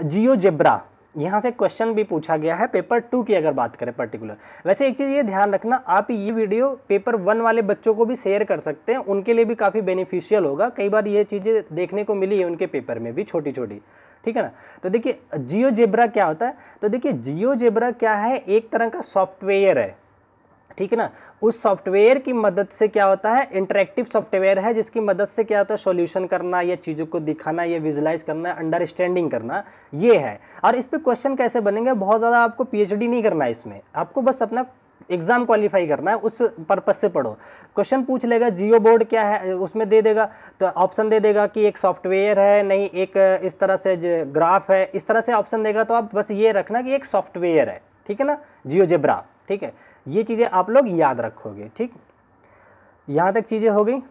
जियोजेब्रा। यहाँ से क्वेश्चन भी पूछा गया है पेपर 2 की अगर बात करें पर्टिकुलर। वैसे एक चीज़ ये ध्यान रखना, आप ये वीडियो पेपर 1 वाले बच्चों को भी शेयर कर सकते हैं, उनके लिए भी काफ़ी बेनिफिशियल होगा। कई बार ये चीज़ें देखने को मिली है उनके पेपर में भी, छोटी छोटी, ठीक है ना। तो देखिए जियोजेब्रा क्या होता है, तो देखिए जियोजेब्रा क्या है, एक तरह का सॉफ्टवेयर है ठीक है ना। उस सॉफ्टवेयर की मदद से क्या होता है, इंटरेक्टिव सॉफ्टवेयर है जिसकी मदद से क्या होता है, सॉल्यूशन करना, या चीज़ों को दिखाना, या विजुलाइज करना, अंडरस्टैंडिंग करना, ये है। और इस पे क्वेश्चन कैसे बनेंगे, बहुत ज़्यादा आपको पीएचडी नहीं करना है इसमें, आपको बस अपना एग्जाम क्वालिफाई करना है, उस पर्पज से पढ़ो। क्वेश्चन पूछ लेगा जियो बोर्ड क्या है, उसमें दे देगा, तो ऑप्शन दे देगा कि एक सॉफ्टवेयर है, नहीं एक इस तरह से ग्राफ है, इस तरह से ऑप्शन देगा, तो आप बस ये रखना कि एक सॉफ्टवेयर है, ठीक है ना, जियोजेब्रा, ठीक है। ये चीज़ें आप लोग याद रखोगे, ठीक। यहाँ तक चीज़ें हो गई।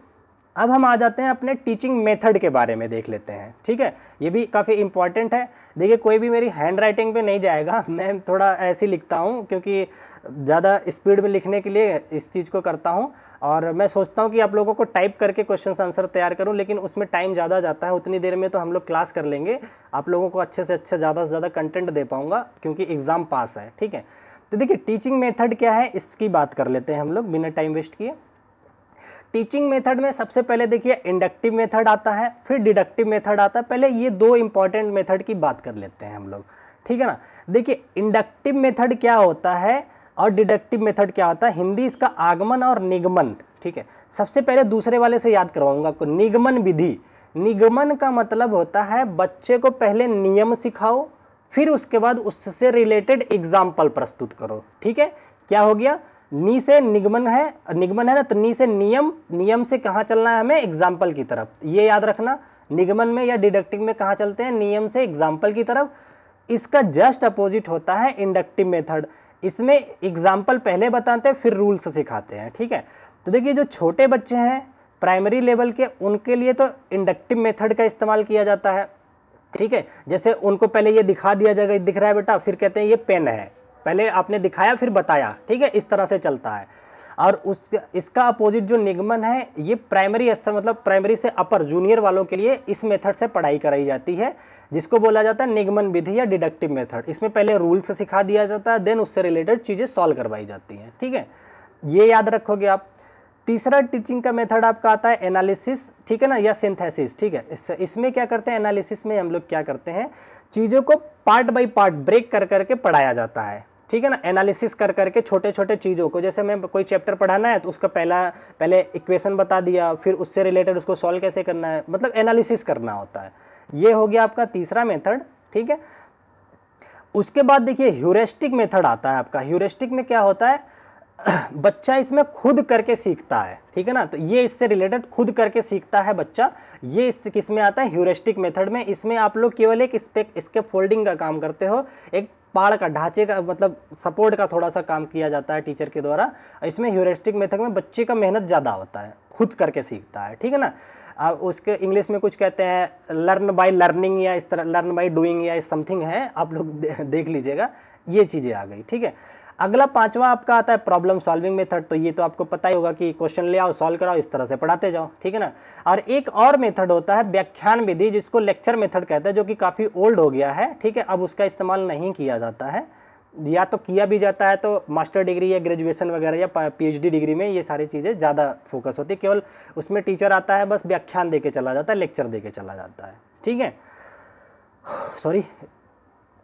अब हम आ जाते हैं अपने टीचिंग मेथड के बारे में देख लेते हैं, ठीक है। ये भी काफ़ी इंपॉर्टेंट है। देखिए कोई भी मेरी हैंड राइटिंग पे नहीं जाएगा, मैं थोड़ा ऐसे लिखता हूँ क्योंकि ज़्यादा स्पीड में लिखने के लिए इस चीज़ को करता हूँ, और मैं सोचता हूँ कि आप लोगों को टाइप करके क्वेश्चन आंसर तैयार करूँ, लेकिन उसमें टाइम ज़्यादा जाता है। उतनी देर में तो हम लोग क्लास कर लेंगे, आप लोगों को अच्छे से ज़्यादा कंटेंट दे पाऊँगा क्योंकि एग्ज़ाम पास है, ठीक है। तो देखिए टीचिंग मेथड क्या है, इसकी बात कर लेते हैं हम लोग बिना टाइम वेस्ट किए। टीचिंग मेथड में सबसे पहले देखिए इंडक्टिव मेथड आता है, फिर डिडक्टिव मेथड आता है। पहले ये दो इंपॉर्टेंट मेथड की बात कर लेते हैं हम लोग, ठीक है ना। देखिए इंडक्टिव मेथड क्या होता है और डिडक्टिव मेथड क्या होता है, हिंदी इसका आगमन और निगमन, ठीक है। सबसे पहले दूसरे वाले से याद करवाऊंगा आपको, निगमन विधि। निगमन का मतलब होता है बच्चे को पहले नियम सिखाओ, फिर उसके बाद उससे रिलेटेड एग्जाम्पल प्रस्तुत करो, ठीक है। क्या हो गया, नी से निगमन है, निगमन है ना, तो नी से नियम, नियम से कहाँ चलना है हमें, एग्जाम्पल की तरफ, ये याद रखना। निगमन में या डिडक्टिव में कहाँ चलते हैं, नियम से एग्जाम्पल की तरफ। इसका जस्ट अपोजिट होता है इंडक्टिव मेथड, इसमें एग्जाम्पल पहले बताते हैं फिर रूल्स सिखाते हैं, ठीक है। तो देखिए जो छोटे बच्चे हैं प्राइमरी लेवल के, उनके लिए तो इंडक्टिव मेथड का इस्तेमाल किया जाता है, ठीक है। जैसे उनको पहले ये दिखा दिया जाएगा, दिख रहा है बेटा, फिर कहते हैं ये पेन है, पहले आपने दिखाया फिर बताया, ठीक है, इस तरह से चलता है। और इसका अपोजिट जो निगमन है, ये प्राइमरी स्तर मतलब प्राइमरी से अपर जूनियर वालों के लिए इस मेथड से पढ़ाई कराई जाती है, जिसको बोला जाता है निगमन विधि या डिडक्टिव मेथड। इसमें पहले रूल्स सिखा दिया जाता है, देन उससे रिलेटेड चीज़ें सॉल्व करवाई जाती हैं, ठीक है, ये याद रखोगे आप। तीसरा टीचिंग का मेथड आपका आता है एनालिसिस, ठीक है ना, या सिंथेसिस, ठीक है। इसमें क्या करते हैं, एनालिसिस में हम लोग क्या करते हैं, चीज़ों को पार्ट बाय पार्ट ब्रेक कर करके पढ़ाया जाता है, ठीक है ना। एनालिसिस कर करके छोटे छोटे चीज़ों को, जैसे मैं कोई चैप्टर पढ़ाना है तो उसका पहले इक्वेशन बता दिया, फिर उससे रिलेटेड उसको सॉल्व कैसे करना है, मतलब एनालिसिस करना होता है। ये हो गया आपका तीसरा मेथड, ठीक है। उसके बाद देखिए ह्यूरिस्टिक मेथड आता है आपका। ह्यूरिस्टिक में क्या होता है, बच्चा इसमें खुद करके सीखता है, ठीक है ना। तो ये इससे रिलेटेड खुद करके सीखता है बच्चा, ये इस किस में आता है, ह्यूरिस्टिक मेथड में। इसमें आप लोग केवल एक इसके फोल्डिंग का काम करते हो, एक पाड़ का, ढांचे का, मतलब सपोर्ट का थोड़ा सा काम किया जाता है टीचर के द्वारा। इसमें ह्यूरिस्टिक मेथड में बच्चे का मेहनत ज़्यादा होता है, खुद करके सीखता है, ठीक है ना। अब उसके इंग्लिश में कुछ कहते हैं लर्न बाय लर्निंग, या इस तरह लर्न बाय डूइंग या समथिंग है, आप लोग देख लीजिएगा, ये चीज़ें आ गई, ठीक है। अगला पांचवा आपका आता है प्रॉब्लम सॉल्विंग मेथड। तो ये तो आपको पता ही होगा कि क्वेश्चन ले आओ, सॉल्व कराओ, इस तरह से पढ़ाते जाओ, ठीक है ना। और एक और मेथड होता है व्याख्यान विधि, जिसको लेक्चर मेथड कहते हैं, जो कि काफ़ी ओल्ड हो गया है, ठीक है। अब उसका इस्तेमाल नहीं किया जाता है, या तो किया भी जाता है तो मास्टर डिग्री या ग्रेजुएशन वगैरह या पीएचडी डिग्री में ये सारी चीज़ें ज़्यादा फोकस होती है। केवल उसमें टीचर आता है, बस व्याख्यान दे के चला जाता है, लेक्चर दे के चला जाता है, ठीक है। सॉरी,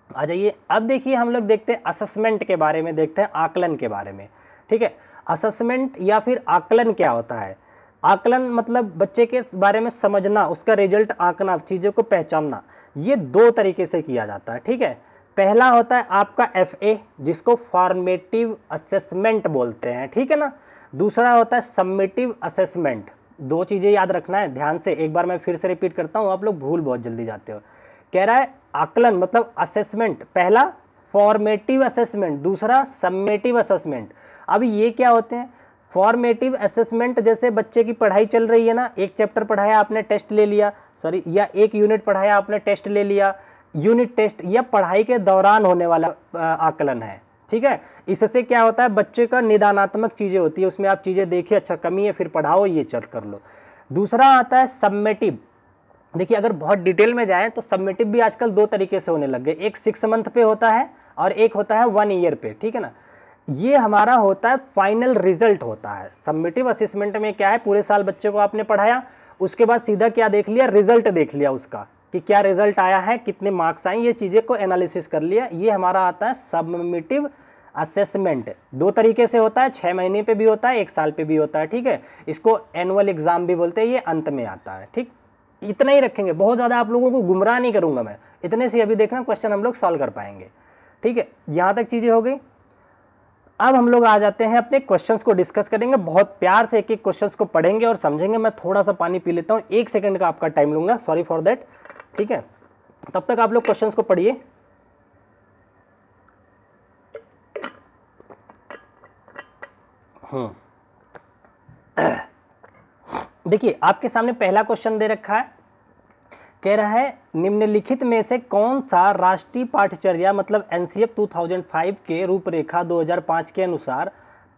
आ जाइए। अब देखिए हम लोग देखते हैं असेसमेंट के बारे में, देखते हैं आकलन के बारे में, ठीक है। असेसमेंट या फिर आकलन क्या होता है, आकलन मतलब बच्चे के बारे में समझना, उसका रिजल्ट आंकना, चीज़ों को पहचानना। ये दो तरीके से किया जाता है, ठीक है। पहला होता है आपका FA, जिसको फॉर्मेटिव असेसमेंट बोलते हैं, ठीक है ना। दूसरा होता है समेटिव असेसमेंट। दो चीज़ें याद रखना है ध्यान से, एक बार मैं फिर से रिपीट करता हूँ, आप लोग भूल बहुत जल्दी जाते हो। कह रहा है आकलन मतलब असेसमेंट, पहला फॉर्मेटिव असेसमेंट, दूसरा समेटिव असेसमेंट। अब ये क्या होते हैं, फॉर्मेटिव असेसमेंट जैसे बच्चे की पढ़ाई चल रही है ना, एक चैप्टर पढ़ाया आपने टेस्ट ले लिया, सॉरी, या एक यूनिट पढ़ाया आपने टेस्ट ले लिया, यूनिट टेस्ट या पढ़ाई के दौरान होने वाला आकलन है, ठीक है। इससे क्या होता है, बच्चे का निदानात्मक चीज़ें होती है, उसमें आप चीज़ें देखिए, अच्छा कमी है फिर पढ़ाओ, ये चल कर लो। दूसरा आता है समेटिव। देखिए अगर बहुत डिटेल में जाएं तो समेटिव भी आजकल दो तरीके से होने लग गए, एक 6 मंथ पे होता है और एक होता है 1 ईयर पे, ठीक है ना। ये हमारा होता है फाइनल रिजल्ट होता है। समेटिव असेसमेंट में क्या है, पूरे साल बच्चे को आपने पढ़ाया, उसके बाद सीधा क्या देख लिया, रिजल्ट देख लिया उसका कि क्या रिजल्ट आया है, कितने मार्क्स आए, ये चीज़ें को एनालिसिस कर लिया। ये हमारा आता है समेटिव असेसमेंट 2 तरीके से होता है, 6 महीने पे भी होता है, 1 साल पे भी होता है, ठीक है। इसको एनुअल एग्जाम भी बोलते हैं, ये अंत में आता है, ठीक। इतना ही रखेंगे, बहुत ज़्यादा आप लोगों को गुमराह नहीं करूंगा मैं, इतने से अभी देखना क्वेश्चन हम लोग सॉल्व कर पाएंगे, ठीक है। यहाँ तक चीज़ें हो गई। अब हम लोग आ जाते हैं अपने क्वेश्चंस को डिस्कस करेंगे, बहुत प्यार से एक एक क्वेश्चंस को पढ़ेंगे और समझेंगे। मैं थोड़ा सा पानी पी लेता हूँ, 1 सेकंड का आपका टाइम लूंगा, सॉरी फॉर दैट, ठीक है। तब तक आप लोग क्वेश्चंस को पढ़िए। देखिए आपके सामने पहला क्वेश्चन दे रखा है, कह रहा है निम्नलिखित में से कौन सा राष्ट्रीय पाठ्यचर्या मतलब एनसीएफ 2005 के रूपरेखा 2005 के अनुसार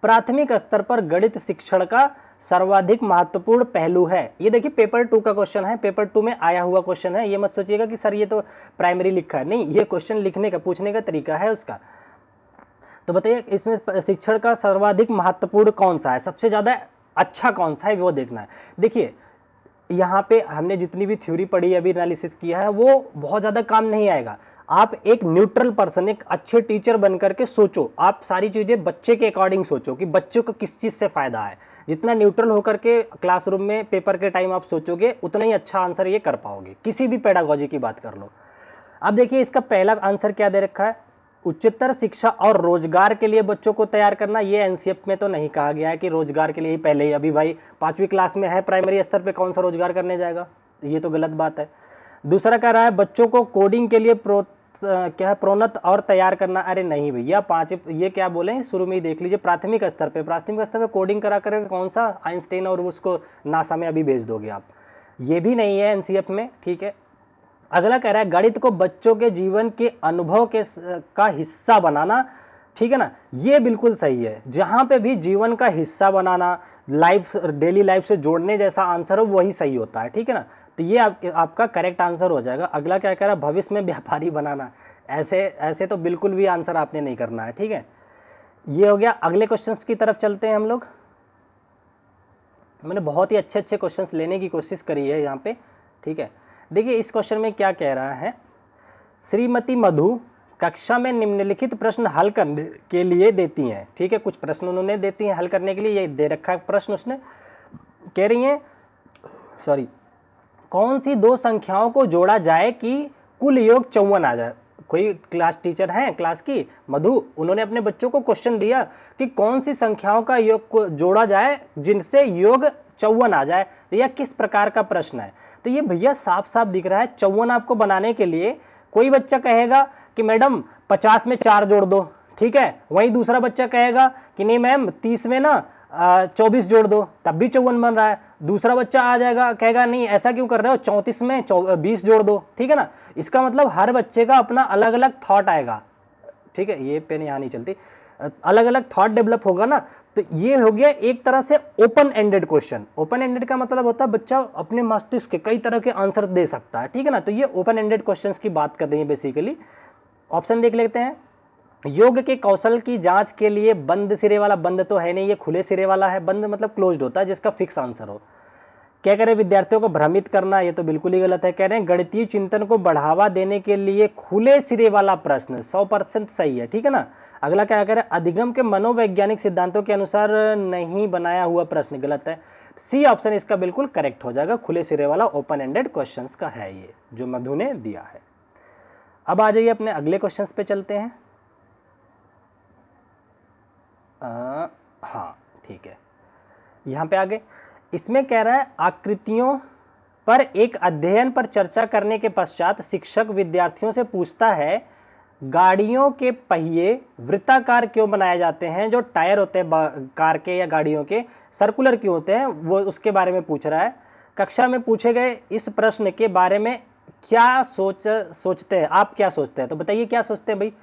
प्राथमिक स्तर पर गणित शिक्षण का सर्वाधिक महत्वपूर्ण पहलू है। ये देखिए पेपर 2 का क्वेश्चन है, पेपर 2 में आया हुआ क्वेश्चन है। ये मत सोचिएगा कि सर ये तो प्राइमरी लिखा है, नहीं, ये क्वेश्चन लिखने का पूछने का तरीका है उसका। तो बताइए इसमें शिक्षण का सर्वाधिक महत्वपूर्ण कौन सा है, सबसे ज्यादा अच्छा कौन सा है, वो देखना है। देखिए यहाँ पे हमने जितनी भी थ्योरी पढ़ी अभी एनालिसिस किया है वो बहुत ज़्यादा काम नहीं आएगा। आप एक न्यूट्रल पर्सन, एक अच्छे टीचर बन करके सोचो, आप सारी चीज़ें बच्चे के अकॉर्डिंग सोचो कि बच्चों को किस चीज़ से फ़ायदा है। जितना न्यूट्रल होकर के क्लासरूम में पेपर के टाइम आप सोचोगे उतना ही अच्छा आंसर ये कर पाओगे, किसी भी पेडागोजी की बात कर लो। अब देखिए इसका पहला आंसर क्या दे रखा है, उच्चतर शिक्षा और रोजगार के लिए बच्चों को तैयार करना। ये एनसीएफ में तो नहीं कहा गया है कि रोजगार के लिए ही पहले ही, अभी भाई 5वीं क्लास में है, प्राइमरी स्तर पे कौन सा रोजगार करने जाएगा, ये तो गलत बात है। दूसरा कह रहा है बच्चों को कोडिंग के लिए प्रोन्नत और तैयार करना। अरे नहीं भैया, ये क्या बोले शुरू में ही देख लीजिए, प्राथमिक स्तर पे कोडिंग करा कर कौन सा आइंस्टाइन और उसको नासा में अभी भेज दोगे आप, ये भी नहीं है एनसीएफ में, ठीक है। अगला कह रहा है गणित को बच्चों के जीवन के अनुभव का हिस्सा बनाना, ठीक है ना, ये बिल्कुल सही है। जहाँ पे भी जीवन का हिस्सा बनाना, लाइफ डेली लाइफ से जोड़ने जैसा आंसर हो वही सही होता है, ठीक है ना। तो ये आपका करेक्ट आंसर हो जाएगा। अगला क्या कह रहा है भविष्य में व्यापारी बनाना, ऐसे तो बिल्कुल भी आंसर आपने नहीं करना है, ठीक है। ये हो गया। अगले क्वेश्चन की तरफ चलते हैं हम लोग। मैंने बहुत ही अच्छे अच्छे क्वेश्चन लेने की कोशिश करी है यहाँ पे, ठीक है। देखिए इस क्वेश्चन में क्या कह रहा है, श्रीमती मधु कक्षा में निम्नलिखित प्रश्न हल करने के लिए देती हैं, ठीक है। कुछ प्रश्न उन्होंने देती हैं हल करने के लिए, ये दे रखा है प्रश्न उसने। कह रही हैं सॉरी, कौन सी 2 संख्याओं को जोड़ा जाए कि कुल योग 54 आ जाए। कोई क्लास टीचर हैं क्लास की मधु, उन्होंने अपने बच्चों को क्वेश्चन दिया कि कौन सी संख्याओं का योग को जोड़ा जाए जिनसे योग 54 आ जाए, यह किस प्रकार का प्रश्न है। तो ये भैया साफ साफ दिख रहा है 54 आपको बनाने के लिए कोई बच्चा कहेगा कि मैडम 50 में 4 जोड़ दो, ठीक है। वहीं दूसरा बच्चा कहेगा कि नहीं मैम 30 में ना 24 जोड़ दो, तब भी 54 बन रहा है। दूसरा बच्चा आ जाएगा कहेगा नहीं ऐसा क्यों कर रहे हो, 34 में 20 जोड़ दो, ठीक है ना। इसका मतलब हर बच्चे का अपना अलग अलग थॉट आएगा, ठीक है। ये पेन यहाँ नहीं चलती, अलग अलग थॉट डेवलप होगा ना। तो ये हो गया एक तरह से open ended question. Open ended का मतलब होता है बच्चा अपने मस्तिष्क के कई तरह के आंसर दे सकता है, ठीक है ना। तो ये ओपन एंडेड क्वेश्चंस की बात कर रही है बेसिकली। ऑप्शन देख लेते हैं। योग के कौशल की जांच के लिए बंद सिरे वाला, बंद तो है नहीं, ये खुले सिरे वाला है। बंद मतलब क्लोज्ड होता है जिसका फिक्स आंसर हो। क्या कह रहे हैं विद्यार्थियों को भ्रमित करना, ये तो बिल्कुल ही गलत है। कह रहे हैं गणितीय चिंतन को बढ़ावा देने के लिए खुले सिरे वाला प्रश्न, 100% सही है, ठीक है ना। अगला क्या कह रहे हैं अधिगम के मनोवैज्ञानिक सिद्धांतों के अनुसार नहीं बनाया हुआ प्रश्न, गलत है। सी ऑप्शन इसका बिल्कुल करेक्ट हो जाएगा, खुले सिरे वाला ओपन एंडेड क्वेश्चंस का है ये जो मधु ने दिया है। अब आ जाइए अपने अगले क्वेश्चंस पे चलते हैं। हाँ ठीक है, यहाँ पे आगे इसमें कह रहा है आकृतियों पर एक अध्ययन पर चर्चा करने के पश्चात शिक्षक विद्यार्थियों से पूछता है गाड़ियों के पहिए वृत्ताकार क्यों बनाए जाते हैं, जो टायर होते हैं कार के या गाड़ियों के सर्कुलर क्यों होते हैं, वो उसके बारे में पूछ रहा है। कक्षा में पूछे गए इस प्रश्न के बारे में क्या सोचते हैं आप, क्या सोचते हैं। तो बताइए क्या सोचते हैं भाई,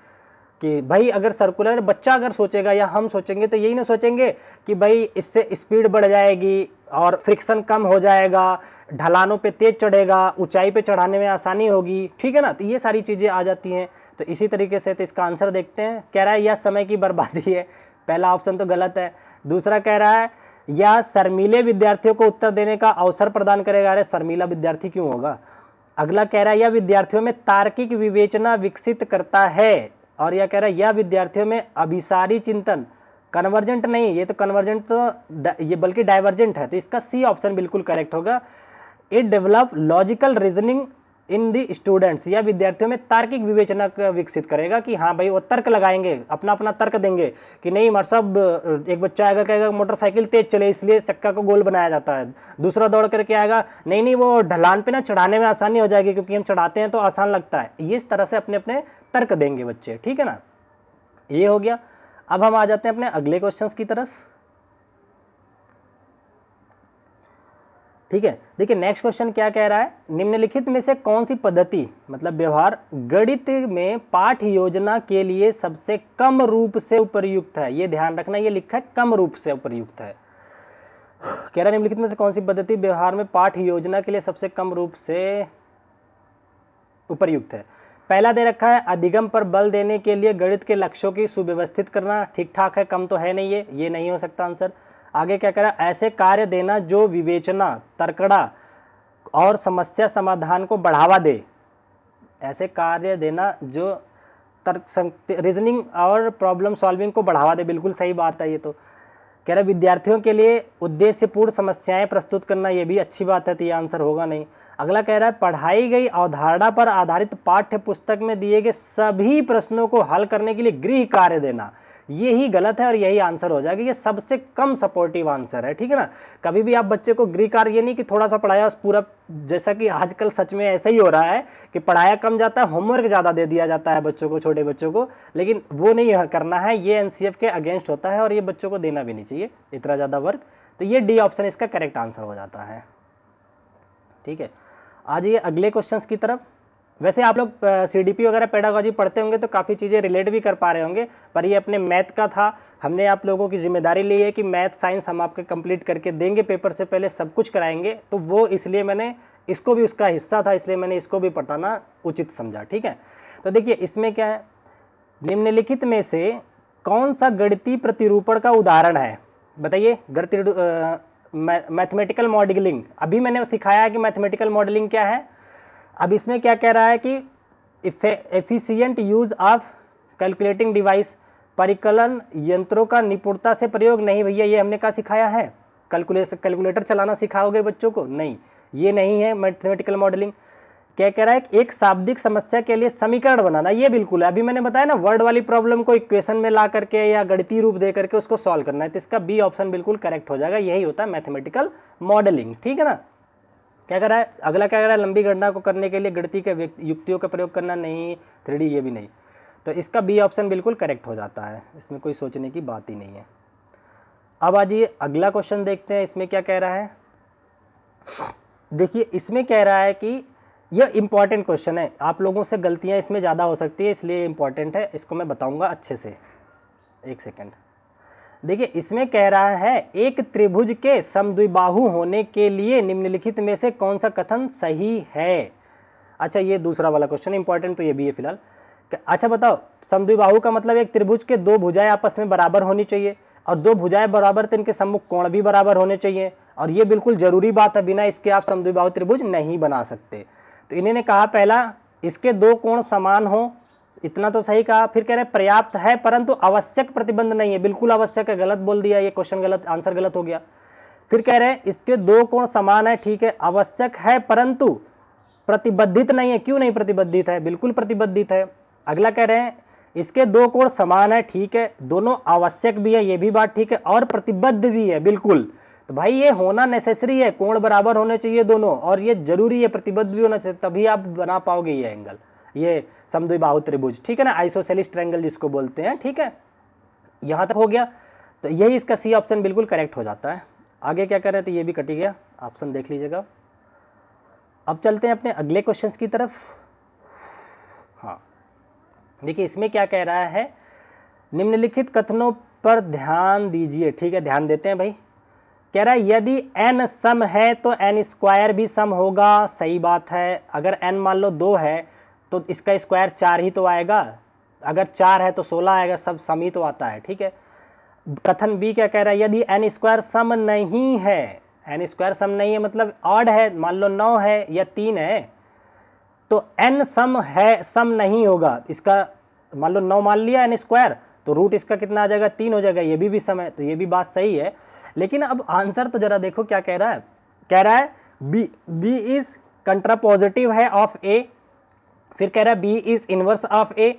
कि भाई अगर सर्कुलर बच्चा अगर सोचेगा या हम सोचेंगे तो यही ना सोचेंगे कि भाई इससे स्पीड बढ़ जाएगी और फ्रिक्शन कम हो जाएगा, ढलानों पे तेज चढ़ेगा, ऊंचाई पे चढ़ाने में आसानी होगी, ठीक है ना। तो ये सारी चीज़ें आ जाती हैं। तो इसी तरीके से तो इसका आंसर देखते हैं। कह रहा है यह समय की बर्बादी है, पहला ऑप्शन तो गलत है। दूसरा कह रहा है यह शर्मीले विद्यार्थियों को उत्तर देने का अवसर प्रदान करेगा। अरे शर्मीला विद्यार्थी क्यों होगा। अगला कह रहा है यह विद्यार्थियों में तार्किक विवेचना विकसित करता है, और यह कह रहा है यह विद्यार्थियों में अभिसारी चिंतन, कन्वर्जेंट नहीं, ये तो कन्वर्जेंट तो ये बल्कि डाइवर्जेंट है, तो इसका सी ऑप्शन बिल्कुल करेक्ट होगा। It develop logical reasoning in the students, या विद्यार्थियों में तार्किक विवेचना विकसित करेगा कि हाँ भाई वो तर्क लगाएंगे, अपना अपना तर्क देंगे कि नहीं हमारे सब, एक बच्चा आएगा कहेगा मोटरसाइकिल तेज चले इसलिए चक्का को गोल बनाया जाता है, दूसरा दौड़ करके आएगा नहीं नहीं वो ढलान पे ना चढ़ाने में आसानी हो जाएगी क्योंकि हम चढ़ाते हैं तो आसान लगता है, ये इस तरह से अपने अपने तर्क देंगे बच्चे, ठीक है ना। ये हो गया। अब हम आ जाते हैं अपने अगले क्वेश्चंस की तरफ, ठीक है। देखिए नेक्स्ट क्वेश्चन क्या कह रहा है, निम्नलिखित में से कौन सी पद्धति मतलब व्यवहार गणित में पाठ योजना के लिए सबसे कम रूप से उपयुक्त है। ये ध्यान रखना, ये लिखा है कम रूप से उपयुक्त है। कह रहा है निम्नलिखित में से कौन सी पद्धति व्यवहार में पाठ योजना के लिए सबसे कम रूप से उपयुक्त है। पहला दे रखा है अधिगम पर बल देने के लिए गणित के लक्ष्यों की सुव्यवस्थित करना, ठीक ठाक है, कम तो है नहीं, ये नहीं हो सकता आंसर। आगे क्या कह रहा है, ऐसे कार्य देना जो विवेचना, तर्कड़ा और समस्या समाधान को बढ़ावा दे। ऐसे कार्य देना जो तर्क, रीजनिंग और प्रॉब्लम सॉल्विंग को बढ़ावा दे, बिल्कुल सही बात है। ये तो कह रहा है विद्यार्थियों के लिए उद्देश्यपूर्ण समस्याएं प्रस्तुत करना, ये भी अच्छी बात है, तो ये आंसर होगा नहीं। अगला कह रहा है पढ़ाई गई अवधारणा पर आधारित पाठ्य पुस्तक में दिए गए सभी प्रश्नों को हल करने के लिए गृह कार्य देना, ये ही गलत है और यही आंसर हो जाएगा। ये सबसे कम सपोर्टिव आंसर है, ठीक है ना। कभी भी आप बच्चे को गृह कार्य, ये नहीं कि थोड़ा सा पढ़ाया पूरा, जैसा कि आजकल सच में ऐसा ही हो रहा है कि पढ़ाया कम जाता है, होमवर्क ज़्यादा दे दिया जाता है बच्चों को, छोटे बच्चों को, लेकिन वो नहीं करना है, ये एनसीएफ के अगेंस्ट होता है और ये बच्चों को देना भी नहीं चाहिए इतना ज़्यादा वर्क। तो ये डी ऑप्शन इसका करेक्ट आंसर हो जाता है, ठीक है। आ जाइए अगले क्वेश्चंस की तरफ। वैसे आप लोग सीडीपी वगैरह पेडागोजी पढ़ते होंगे तो काफ़ी चीज़ें रिलेट भी कर पा रहे होंगे, पर ये अपने मैथ का था, हमने आप लोगों की जिम्मेदारी ली है कि मैथ साइंस हम आपके कंप्लीट करके देंगे, पेपर से पहले सब कुछ कराएंगे, तो वो इसलिए मैंने इसको भी उसका हिस्सा था, इसलिए मैंने इसको भी पढ़ाना उचित समझा, ठीक है। तो देखिए इसमें क्या है, निम्नलिखित में से कौन सा गणितीय प्रतिरूपण का उदाहरण है, बताइए। मैथमेटिकल मॉडलिंग, अभी मैंने सिखाया है कि मैथमेटिकल मॉडलिंग क्या है। अब इसमें क्या कह रहा है कि efficient use of calculating device, परिकलन यंत्रों का निपुणता से प्रयोग, नहीं भैया ये हमने कहा सिखाया है, कैलकुलेटर चलाना सिखाओगे बच्चों को, नहीं, ये नहीं है मैथमेटिकल मॉडलिंग। क्या कह रहा है, एक शाब्दिक समस्या के लिए समीकरण बनाना, ये बिल्कुल है, अभी मैंने बताया ना वर्ड वाली प्रॉब्लम को इक्वेशन में ला करके या गणितीय रूप दे करके उसको सॉल्व करना है, तो इसका बी ऑप्शन बिल्कुल करेक्ट हो जाएगा, यही होता है मैथमेटिकल मॉडलिंग, ठीक है ना। क्या कर रहा है अगला, क्या कर रहा है, लंबी गणना को करने के लिए गणितीय के युक्तियों का प्रयोग करना, नहीं, 3D ये भी नहीं, तो इसका बी ऑप्शन बिल्कुल करेक्ट हो जाता है, इसमें कोई सोचने की बात ही नहीं है। अब आज ये अगला क्वेश्चन देखते हैं, इसमें क्या कह रहा है। देखिए इसमें कह रहा है कि यह इंपॉर्टेंट क्वेश्चन है, आप लोगों से गलतियां इसमें ज़्यादा हो सकती है, इसलिए इंपॉर्टेंट है, इसको मैं बताऊंगा अच्छे से, एक सेकेंड। देखिए इसमें कह रहा है एक त्रिभुज के समद्विबाहु होने के लिए निम्नलिखित में से कौन सा कथन सही है। अच्छा ये दूसरा वाला क्वेश्चन इंपॉर्टेंट तो ये भी है फिलहाल। अच्छा बताओ, समद्विबाहु का मतलब एक त्रिभुज के दो भुजाएं आपस में बराबर होनी चाहिए, और दो भुजाएं बराबर तो इनके सम्मुख कोण भी बराबर होने चाहिए, और ये बिल्कुल जरूरी बात है, बिना इसके आप समद्विबाहु त्रिभुज नहीं बना सकते। तो इन्होंने कहा पहला इसके दो कोण समान हो, इतना तो सही कहा। फिर कह रहे पर्याप्त है परंतु आवश्यक प्रतिबंध नहीं है, बिल्कुल आवश्यक है, गलत बोल दिया, ये क्वेश्चन गलत, आंसर गलत हो गया। फिर कह रहे हैं इसके दो कोण समान है, ठीक है, आवश्यक है परंतु प्रतिबद्धित नहीं है, क्यों नहीं प्रतिबद्धित है, बिल्कुल प्रतिबद्धित है। अगला कह रहे हैं इसके दो कोण समान है, ठीक है, दोनों आवश्यक भी है, ये भी बात ठीक है, और प्रतिबद्ध भी है, बिल्कुल। तो भाई ये होना नेसेसरी है, कोण बराबर होने चाहिए दोनों, और ये जरूरी है, प्रतिबद्ध भी होना चाहिए, तभी आप बना पाओगे ये एंगल, ये समद्विबाहु त्रिभुज, ठीक है ना, आइसोसेलिस ट्रायंगल जिसको बोलते हैं, ठीक है। यहां तक हो गया, तो यही इसका सी ऑप्शन बिल्कुल करेक्ट हो जाता है। आगे क्या कर रहे थे, ये भी कट गया, ऑप्शन देख लीजिएगा। अब चलते हैं अपने अगले क्वेश्चंस की तरफ। हाँ देखिए इसमें क्या कह रहा है, निम्नलिखित कथनों पर ध्यान दीजिए, ठीक है, ध्यान देते हैं भाई। कह रहा है यदि n सम है तो n स्क्वायर भी सम होगा, सही बात है। अगर n मान लो 2 है तो इसका स्क्वायर 4 ही तो आएगा, अगर 4 है तो 16 आएगा, सब सम ही तो आता है, ठीक है। कथन बी क्या कह रहा है, यदि n स्क्वायर सम नहीं है, n स्क्वायर सम नहीं है मतलब ऑड है, मान लो 9 है या 3 है, तो n सम है, सम नहीं होगा, इसका मान लो 9 मान लिया n स्क्वायर, तो रूट इसका कितना आ जाएगा, 3 हो जाएगा, ये भी सम है, तो ये भी बात सही है। लेकिन अब आंसर तो जरा देखो क्या कह रहा है, कह रहा है बी इज कंट्रापोजिटिव है ऑफ ए, फिर कह रहा है B is inverse of A,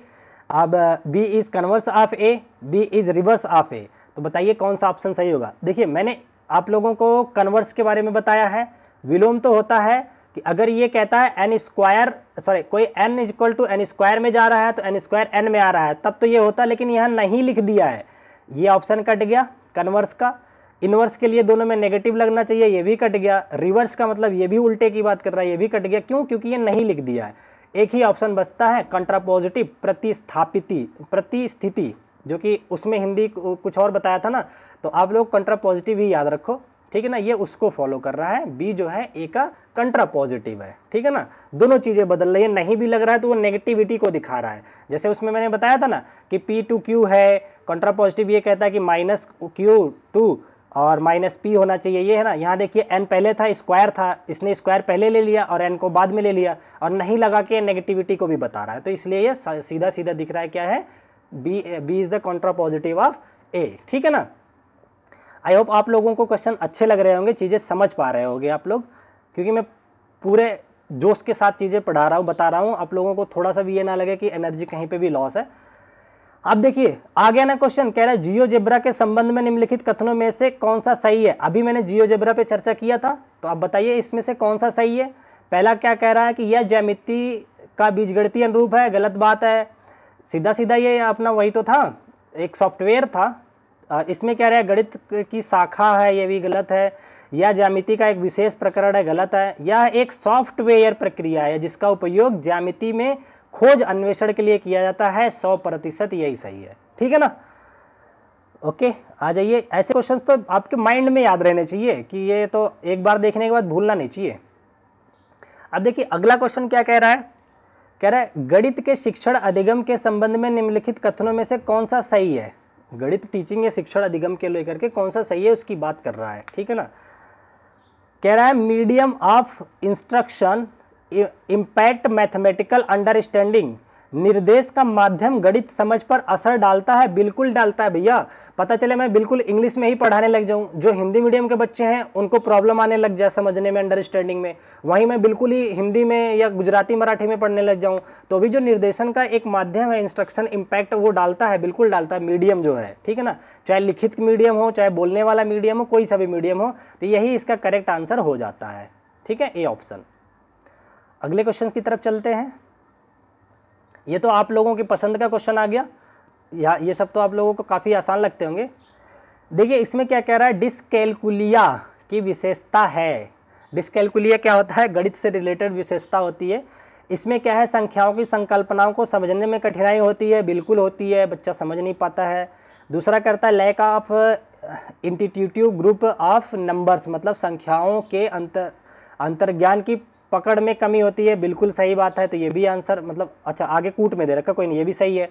अब B is converse of A, B is reverse of A. तो बताइए कौन सा ऑप्शन सही होगा। देखिए मैंने आप लोगों को कन्वर्स के बारे में बताया है, विलोम तो होता है कि अगर ये कहता है एन स्क्वायर, सॉरी कोई n equal to n square में जा रहा है तो एन स्क्वायर n में आ रहा है, तब तो ये होता, लेकिन यहाँ नहीं लिख दिया है, ये ऑप्शन कट गया कन्वर्स का। इनवर्स के लिए दोनों में नेगेटिव लगना चाहिए, ये भी कट गया। रिवर्स का मतलब ये भी उल्टे की बात कर रहा है, ये भी कट गया। क्यों? क्योंकि ये नहीं लिख दिया है। एक ही ऑप्शन बचता है कंट्रापोजिटिव प्रतिस्थिति, जो कि उसमें हिंदी कुछ और बताया था ना, तो आप लोग कंट्रापोजिटिव ही याद रखो, ठीक है ना, ये उसको फॉलो कर रहा है। बी जो है ए का कंट्रापोजिटिव है, ठीक है ना, दोनों चीज़ें बदल रही है। नहीं भी लग रहा है तो वो नेगेटिविटी को दिखा रहा है। जैसे उसमें मैंने बताया था ना कि P टू Q है, कंट्रापोजिटिव ये कहता है कि -Q2 और -P होना चाहिए, ये है ना। यहाँ देखिए n पहले था, स्क्वायर था, इसने स्क्वायर पहले ले लिया और n को बाद में ले लिया, और नहीं लगा के नेगेटिविटी को भी बता रहा है, तो इसलिए ये सीधा सीधा दिख रहा है क्या है, बी इज द कंट्रापोजिटिव ऑफ ए, ठीक है ना। आई होप आप लोगों को क्वेश्चन अच्छे लग रहे होंगे, चीज़ें समझ पा रहे होंगे आप लोग, क्योंकि मैं पूरे जोश के साथ चीज़ें पढ़ा रहा हूँ, बता रहा हूँ, आप लोगों को थोड़ा सा भी ये ना लगे कि एनर्जी कहीं पे भी लॉस है। अब देखिए आ गया ना क्वेश्चन, कह रहा है जियोजेब्रा के संबंध में निम्नलिखित कथनों में से कौन सा सही है। अभी मैंने जियोजेब्रा पे चर्चा किया था, तो आप बताइए इसमें से कौन सा सही है। पहला क्या कह रहा है कि यह ज्यामिति का बीजगणितीय अनुरूप है, गलत बात है। सीधा सीधा ये अपना वही तो था, एक सॉफ्टवेयर था। इसमें क्या रहा है, गणित की शाखा है, ये भी गलत है। यह ज्यामिति का एक विशेष प्रकरण है, गलत है। यह एक सॉफ्टवेयर प्रक्रिया है जिसका उपयोग ज्यामिति में खोज अन्वेषण के लिए किया जाता है, 100% यही सही है, ठीक है ना। ओके आ जाइए, ऐसे क्वेश्चंस तो आपके माइंड में याद रहने चाहिए कि ये तो एक बार देखने के बाद भूलना नहीं चाहिए। अब देखिए अगला क्वेश्चन क्या कह रहा है, कह रहा है गणित के शिक्षण अधिगम के संबंध में निम्नलिखित कथनों में से कौन सा सही है। गणित टीचिंग या शिक्षण अधिगम के लेकर के कौन सा सही है उसकी बात कर रहा है, ठीक है ना। कह रहा है medium of instruction impact mathematical understanding, निर्देश का माध्यम गणित समझ पर असर डालता है, बिल्कुल डालता है भैया। पता चले मैं बिल्कुल इंग्लिश में ही पढ़ाने लग जाऊं, जो हिंदी मीडियम के बच्चे हैं उनको प्रॉब्लम आने लग जाए समझने में, अंडरस्टैंडिंग में, वहीं मैं बिल्कुल ही हिंदी में या गुजराती मराठी में पढ़ने लग जाऊं, तो भी जो निर्देशन का एक माध्यम है इंस्ट्रक्शन इम्पैक्ट, वो डालता है, बिल्कुल डालता है मीडियम जो है, ठीक है ना। चाहे लिखित मीडियम हो, चाहे बोलने वाला मीडियम हो, कोई सा भी मीडियम हो, तो यही इसका करेक्ट आंसर हो जाता है, ठीक है, ए ऑप्शन। अगले क्वेश्चन की तरफ चलते हैं। ये तो आप लोगों की पसंद का क्वेश्चन आ गया, या ये सब तो आप लोगों को काफ़ी आसान लगते होंगे। देखिए इसमें क्या कह रहा है, डिस्कैलकुलिया की विशेषता है। डिस्कैलकुलिया क्या होता है, गणित से रिलेटेड विशेषता होती है। इसमें क्या है, संख्याओं की संकल्पनाओं को समझने में कठिनाई होती है, बिल्कुल होती है, बच्चा समझ नहीं पाता है। दूसरा करता है lack of intuitive group of numbers, मतलब संख्याओं के अंतर्ज्ञान की पकड़ में कमी होती है, बिल्कुल सही बात है। तो ये भी आंसर, मतलब अच्छा आगे कूट में दे रखा, कोई नहीं, ये भी सही है।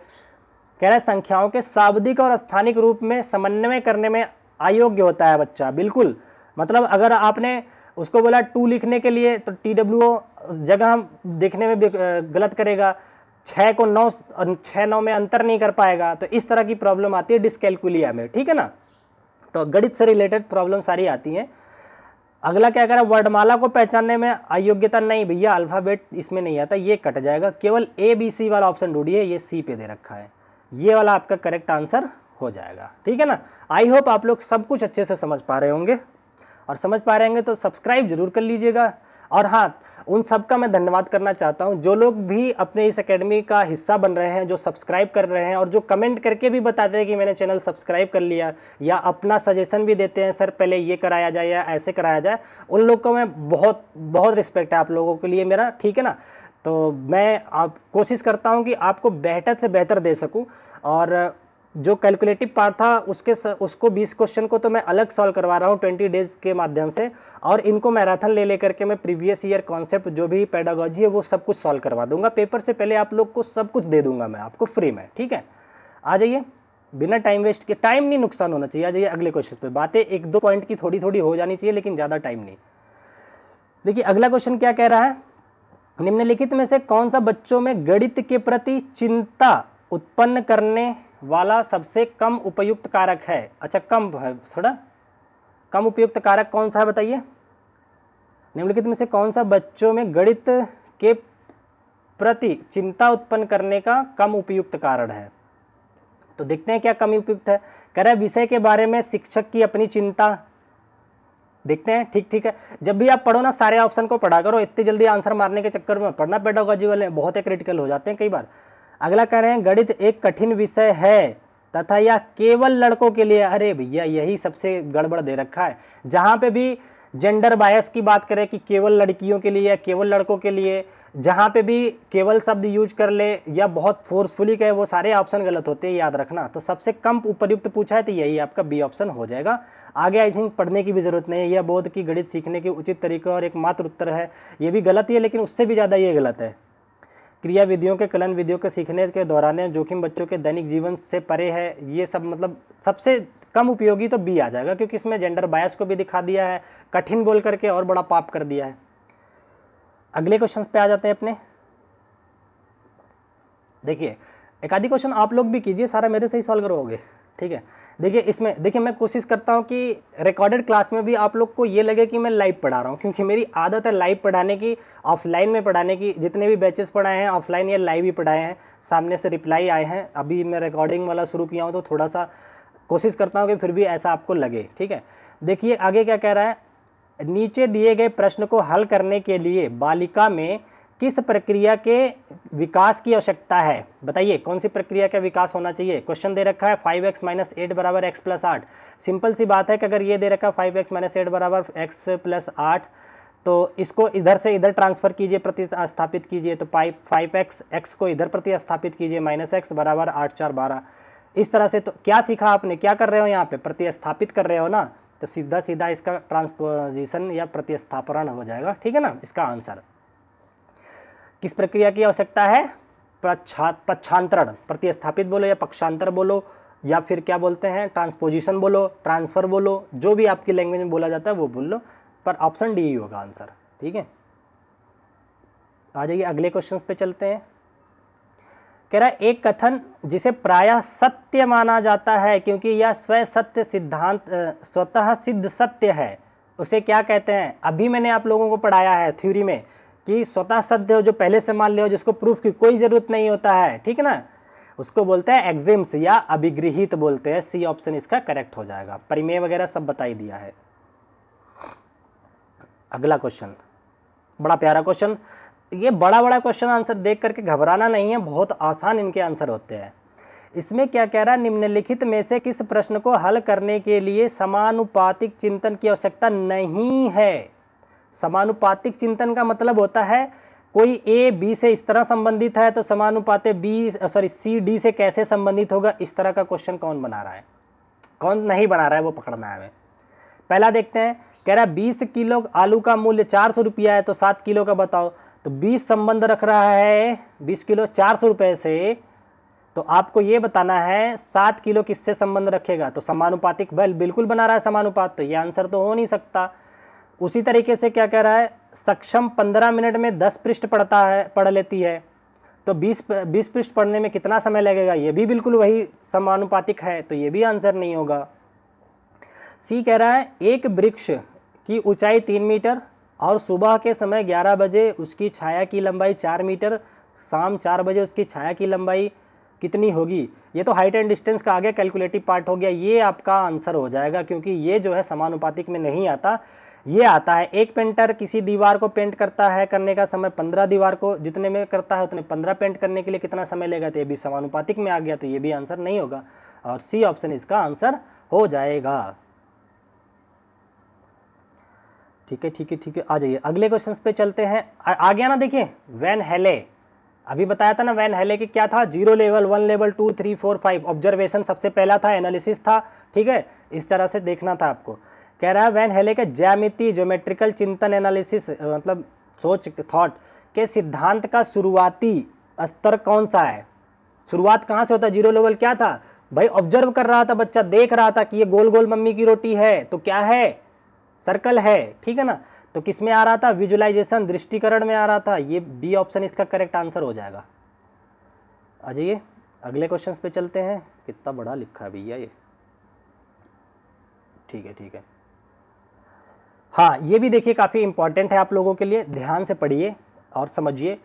कह रहा है संख्याओं के शाब्दिक और स्थानिक रूप में समन्वय करने में अयोग्य होता है बच्चा, बिल्कुल। मतलब अगर आपने उसको बोला 2 लिखने के लिए, तो TWO जगह देखने में गलत करेगा, 6 को 9 6 9 में अंतर नहीं कर पाएगा, तो इस तरह की प्रॉब्लम आती है डिस्कैलकुलिया में, ठीक है ना। तो गणित से रिलेटेड प्रॉब्लम सारी आती हैं। अगला क्या करा, वर्णमाला को पहचानने में अयोग्यता, नहीं भैया अल्फ़ाबेट इसमें नहीं आता, ये कट जाएगा। केवल ABC वाला ऑप्शन ढूंढिए, ये C पे दे रखा है, ये वाला आपका करेक्ट आंसर हो जाएगा, ठीक है ना। आई होप आप लोग सब कुछ अच्छे से समझ पा रहे होंगे, और समझ पा रहे होंगे तो सब्सक्राइब जरूर कर लीजिएगा। और हाँ, उन सब का मैं धन्यवाद करना चाहता हूँ जो लोग भी अपने इस एकेडमी का हिस्सा बन रहे हैं, जो सब्सक्राइब कर रहे हैं, और जो कमेंट करके भी बताते हैं कि मैंने चैनल सब्सक्राइब कर लिया, या अपना सजेशन भी देते हैं, सर पहले ये कराया जाए या ऐसे कराया जाए। उन लोग को मैं बहुत बहुत रिस्पेक्ट है आप लोगों के लिए मेरा, ठीक है ना। तो मैं आप कोशिश करता हूँ कि आपको बेहतर से बेहतर दे सकूँ। और जो कैलकुलेटिव पार्ट था उसको 20 क्वेश्चन को तो मैं अलग सॉल्व करवा रहा हूँ 20 डेज के माध्यम से, और इनको मैराथन ले करके मैं प्रीवियस ईयर कॉन्सेप्ट जो भी पेडागोजी है वो सब कुछ सॉल्व करवा दूंगा। पेपर से पहले आप लोग को सब कुछ दे दूंगा मैं आपको फ्री में, ठीक है। आ जाइए, बिना टाइम वेस्ट के, टाइम नहीं नुकसान होना चाहिए। आ जाइए अगले क्वेश्चन पे। बातें 1-2 पॉइंट की थोड़ी थोड़ी हो जानी चाहिए, लेकिन ज़्यादा टाइम नहीं। देखिए अगला क्वेश्चन क्या कह रहा है, निम्नलिखित में से कौन सा बच्चों में गणित के प्रति चिंता उत्पन्न करने वाला सबसे कम उपयुक्त कारक है। अच्छा, कम है थोड़ा, कम उपयुक्त कारक कौन सा है बताइए। निम्नलिखित में से कौन सा बच्चों में गणित के प्रति चिंता उत्पन्न करने का कम उपयुक्त कारण है। तो देखते हैं क्या कम उपयुक्त है। कह रहा है विषय के बारे में शिक्षक की अपनी चिंता। देखते हैं, ठीक ठीक है। जब भी आप पढ़ो ना, सारे ऑप्शन को पढ़ा करो, इतनी जल्दी आंसर मारने के चक्कर में पढ़ना पेडागोजी वाले बहुत ही क्रिटिकल हो जाते हैं कई बार। अगला कह रहे हैं गणित एक कठिन विषय है तथा यह केवल लड़कों के लिए। अरे भैया, यही सबसे गड़बड़ दे रखा है। जहां पे भी जेंडर बायस की बात करें कि केवल लड़कियों के लिए या केवल लड़कों के लिए, जहां पे भी केवल शब्द यूज कर ले या बहुत फोर्सफुली कहे, वो सारे ऑप्शन गलत होते हैं, याद रखना। तो सबसे कम उपयुक्त पूछा है तो यही आपका बी ऑप्शन हो जाएगा। आगे आई थिंक पढ़ने की भी जरूरत नहीं है। यह बोध की गणित सीखने के उचित तरीका और एकमात्र उत्तर है। ये भी गलत ही है, लेकिन उससे भी ज़्यादा ये गलत है। क्रिया विधियों के कलन विधियों के सीखने के दौरान जोखिम बच्चों के दैनिक जीवन से परे है। ये सब मतलब सबसे कम उपयोगी तो बी आ जाएगा, क्योंकि इसमें जेंडर बायस को भी दिखा दिया है, कठिन बोल करके और बड़ा पाप कर दिया है। अगले क्वेश्चन पे आ जाते हैं अपने। देखिए, एक आधी क्वेश्चन आप लोग भी कीजिए, सारा मेरे से ही सॉल्व करोगे, ठीक है। देखिए इसमें, देखिए मैं कोशिश करता हूँ कि रिकॉर्डेड क्लास में भी आप लोग को ये लगे कि मैं लाइव पढ़ा रहा हूँ, क्योंकि मेरी आदत है लाइव पढ़ाने की, ऑफलाइन में पढ़ाने की। जितने भी बैचेस पढ़ाए हैं ऑफलाइन या लाइव ही पढ़ाए हैं, सामने से रिप्लाई आए हैं। अभी मैं रिकॉर्डिंग वाला शुरू किया हूँ तो थोड़ा सा कोशिश करता हूँ कि फिर भी ऐसा आपको लगे, ठीक है। देखिए आगे क्या कह रहा है, नीचे दिए गए प्रश्न को हल करने के लिए बालिका में किस प्रक्रिया के विकास की आवश्यकता है। बताइए कौन सी प्रक्रिया का विकास होना चाहिए। क्वेश्चन दे रखा है 5x - 8 बराबर x + 8। सिंपल सी बात है कि अगर ये दे रखा है 5x - 8 बराबर x + 8, तो इसको इधर से इधर ट्रांसफर कीजिए, प्रतिस्थापित कीजिए। तो 5x x को इधर प्रतिस्थापित कीजिए, -x बराबर 8 × 4 = 12। इस तरह से तो क्या सीखा आपने, क्या कर रहे हो यहाँ पे, प्रतिस्थापित कर रहे हो ना, तो सीधा सीधा इसका ट्रांसपोजिशन या प्रतिस्थापन हो जाएगा, ठीक है ना। इसका आंसर किस प्रक्रिया की आवश्यकता है, पक्षांतरण, प्रतिस्थापित बोलो या पक्षांतर बोलो, या फिर क्या बोलते हैं ट्रांसपोजिशन बोलो, ट्रांसफर बोलो, जो भी आपकी लैंग्वेज में बोला जाता है वो बोल लो, पर ऑप्शन डी ही होगा आंसर, ठीक है। आ जाइए अगले क्वेश्चन पे चलते हैं। कह रहा है एक कथन जिसे प्रायः सत्य माना जाता है क्योंकि यह स्वतः सिद्ध सत्य है, उसे क्या कहते हैं। अभी मैंने आप लोगों को पढ़ाया है थ्योरी में कि स्वतः सत्य हो जो पहले से मान लिया, जिसको प्रूफ की कोई जरूरत नहीं होता है, ठीक है ना, उसको बोलते हैं एक्सिम्स या अभिगृहित बोलते हैं। सी ऑप्शन इसका करेक्ट हो जाएगा। परिमेय वगैरह सब बता ही दिया है। अगला क्वेश्चन बड़ा प्यारा क्वेश्चन। ये बड़ा बड़ा क्वेश्चन आंसर देख करके घबराना नहीं है, बहुत आसान इनके आंसर होते हैं। इसमें क्या कह रहा है, निम्नलिखित में से किस प्रश्न को हल करने के लिए समानुपातिक चिंतन की आवश्यकता नहीं है। समानुपातिक चिंतन का मतलब होता है कोई ए बी से इस तरह संबंधित है तो समानुपाते सी डी से कैसे संबंधित होगा। इस तरह का क्वेश्चन कौन बना रहा है, कौन नहीं बना रहा है, वो पकड़ना है हमें। पहला देखते हैं, कह रहा है 20 किलो आलू का मूल्य 400 रुपया है तो 7 किलो का बताओ। तो 20 संबंध रख रहा है 20 किलो 400 रुपये से, तो आपको ये बताना है 7 किलो किससे संबंध रखेगा। तो समानुपातिक बिल्कुल बना रहा है समानुपात, तो ये आंसर तो हो नहीं सकता। उसी तरीके से क्या कह रहा है, सक्षम 15 मिनट में 10 पृष्ठ पढ़ लेती है, तो 20 पृष्ठ पढ़ने में कितना समय लगेगा, ये भी बिल्कुल वही समानुपातिक है, तो ये भी आंसर नहीं होगा। सी कह रहा है एक वृक्ष की ऊंचाई 3 मीटर और सुबह के समय 11 बजे उसकी छाया की लंबाई 4 मीटर, शाम 4 बजे उसकी छाया की लंबाई कितनी होगी। ये तो हाइट एंड डिस्टेंस का आगे कैलकुलेटिव पार्ट हो गया, ये आपका आंसर हो जाएगा, क्योंकि ये जो है समानुपातिक में नहीं आता। ये आता है एक पेंटर किसी दीवार को पेंट करता है, करने का समय 15 दीवार को जितने में करता है उतने 15 पेंट करने के लिए कितना समय लेगा, तो ये भी समानुपातिक में आ गया, तो ये भी आंसर नहीं होगा और सी ऑप्शन इसका आंसर हो जाएगा। ठीक है ठीक है ठीक है, आ जाइए अगले क्वेश्चन पे चलते हैं। आ गया ना, देखिए वैन हेले, अभी बताया था ना वैन हेले की क्या था, 0 लेवल 1 लेवल 2 3 4 5। ऑब्जर्वेशन सबसे पहला था, एनालिसिस था, ठीक है, इस तरह से देखना था आपको। कह रहा है वैन हेले के ज्यामिति ज्योमेट्रिकल चिंतन एनालिसिस मतलब सोच थॉट के सिद्धांत का शुरुआती स्तर कौन सा है। शुरुआत कहाँ से होता है, 0 लेवल क्या था भाई, ऑब्जर्व कर रहा था बच्चा, देख रहा था कि ये गोल गोल मम्मी की रोटी है तो क्या है, सर्कल है, ठीक है ना। तो किस में आ रहा था, विजुअलाइजेशन दृष्टिकरण में आ रहा था। ये बी ऑप्शन इसका करेक्ट आंसर हो जाएगा। आ जाइए अगले क्वेश्चन पे चलते हैं। कितना बड़ा लिखा है भैया ये, ठीक है ठीक है। हाँ, ये भी देखिए काफ़ी इंपॉर्टेंट है आप लोगों के लिए, ध्यान से पढ़िए और समझिए।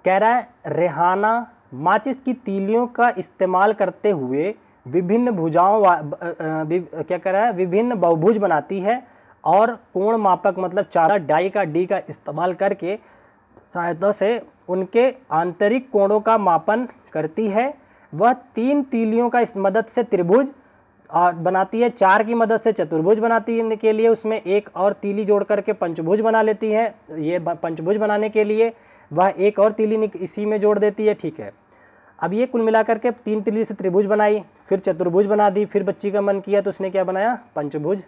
कह रहा है रेहाना माचिस की तीलियों का इस्तेमाल करते हुए विभिन्न भुजाओं क्या कह रहा है, विभिन्न बहुभुज बनाती है और कोण मापक मतलब चारा डाई का डी का इस्तेमाल करके सहायता से उनके आंतरिक कोणों का मापन करती है। वह 3 तीलियों का इस मदद से त्रिभुज बनाती है, 4 की मदद से चतुर्भुज बनाती है, के लिए उसमें एक और तीली जोड़ करके पंचभुज बना लेती है। ये पंचभुज बनाने के लिए वह एक और तीली इसी में जोड़ देती है, ठीक है। अब ये कुल मिलाकर के 3 तीली से त्रिभुज बनाई, फिर चतुर्भुज बना दी, फिर बच्ची का मन किया तो उसने क्या बनाया, पंचभुज,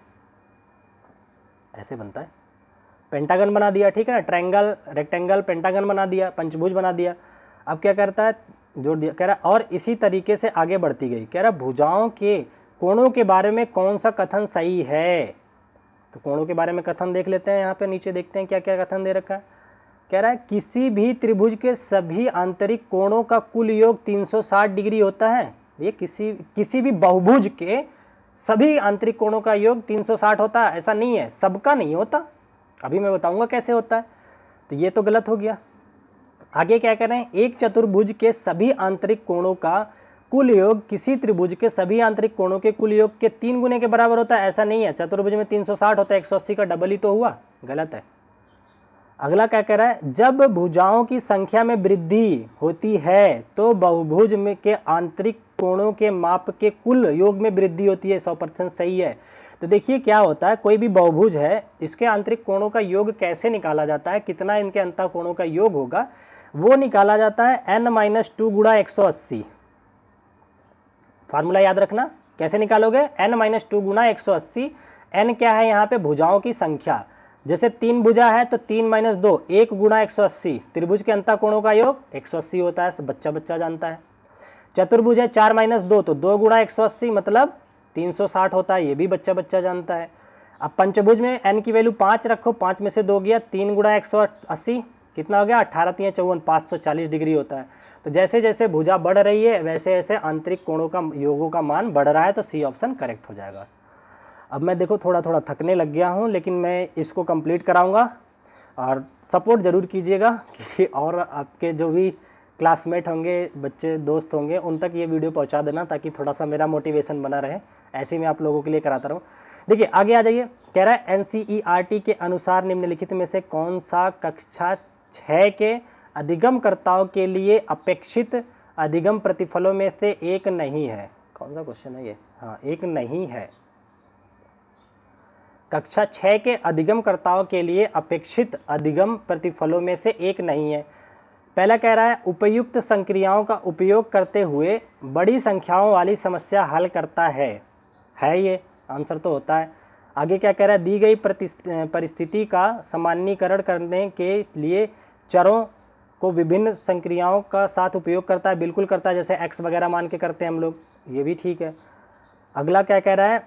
ऐसे बनता है, पेंटागन बना दिया, ठीक है ना, ट्रायंगल, रेक्टेंगल, पेंटागन बना दिया, पंचभुज बना दिया। अब क्या करता है, जोड़ दिया, कह रहा और इसी तरीके से आगे बढ़ती गई। कह रहा भुजाओं के कोणों के बारे में कौन सा कथन सही है, तो कोणों के बारे में कथन देख लेते हैं। यहाँ पे नीचे देखते हैं क्या क्या कथन दे रखा है। कह रहा है किसी भी त्रिभुज के सभी आंतरिक कोणों का कुल योग 360 डिग्री होता है। ये किसी भी बहुभुज के सभी आंतरिक कोणों का योग 360 होता है, ऐसा नहीं है, सबका नहीं होता। अभी मैं बताऊंगा कैसे होता है, तो ये तो गलत हो गया। आगे क्या कह रहे हैं, एक चतुर्भुज के सभी आंतरिक कोणों का कुल योग किसी त्रिभुज के सभी आंतरिक कोणों के कुल योग के 3 गुने के बराबर होता है, ऐसा नहीं है। चतुर्भुज में 360 होता है, 180 का डबल ही तो हुआ, गलत है। अगला क्या कह रहा है, जब भुजाओं की संख्या में वृद्धि होती है तो बहुभुज में के आंतरिक कोणों के माप के कुल योग में वृद्धि होती है, 100% सही है। तो देखिए क्या होता है, कोई भी बहुभुज है, इसके आंतरिक कोणों का योग कैसे निकाला जाता है, कितना इनके अंत कोणों का योग होगा, वो निकाला जाता है n-2 गुणा 180। फार्मूला याद रखना, कैसे निकालोगे, n-2 गुणा 180। n क्या है यहाँ पे, भुजाओं की संख्या। जैसे 3 भुजा है तो 3 - 2, 1 गुणा 180, त्रिभुज के अंत कोणों का योग 180 होता है, बच्चा जानता है। चतुर्भुज है 4 - 2, तो 2 गुणा 180 मतलब 360 होता है, ये भी बच्चा जानता है। अब पंचभुज में n की वैल्यू 5 रखो, 5 में से 2 गया, 3 गुणा 180 कितना हो गया, 18 × 3 = 54, 540 डिग्री होता है। तो जैसे जैसे भुजा बढ़ रही है वैसे वैसे आंतरिक कोणों का योगों का मान बढ़ रहा है, तो सी ऑप्शन करेक्ट हो जाएगा। अब मैं देखो थोड़ा थकने लग गया हूँ, लेकिन मैं इसको कंप्लीट कराऊंगा और सपोर्ट ज़रूर कीजिएगा कि और आपके जो भी क्लासमेट होंगे, बच्चे दोस्त होंगे, उन तक ये वीडियो पहुंचा देना ताकि थोड़ा सा मेरा मोटिवेशन बना रहे। ऐसे ही मैं आप लोगों के लिए कराता रहूँ। देखिए आगे आ जाइए, कह रहा है NCERT के अनुसार निम्नलिखित में से कौन सा कक्षा 6 के अधिगमकर्ताओं के लिए अपेक्षित अधिगम प्रतिफलों में से एक नहीं है। कौन सा क्वेश्चन है ये, हाँ एक नहीं है। कक्षा 6 के अधिगमकर्ताओं के लिए अपेक्षित अधिगम प्रतिफलों में से एक नहीं है। पहला कह रहा है उपयुक्त संक्रियाओं का उपयोग करते हुए बड़ी संख्याओं वाली समस्या हल करता है ये आंसर तो होता है। आगे क्या कह रहा है, दी गई परिस्थिति का सामान्यीकरण करने के लिए चरों को विभिन्न संक्रियाओं का साथ उपयोग करता है, बिल्कुल करता है, जैसे x वगैरह मान के करते हैं हम लोग, ये भी ठीक है। अगला क्या कह रहा है,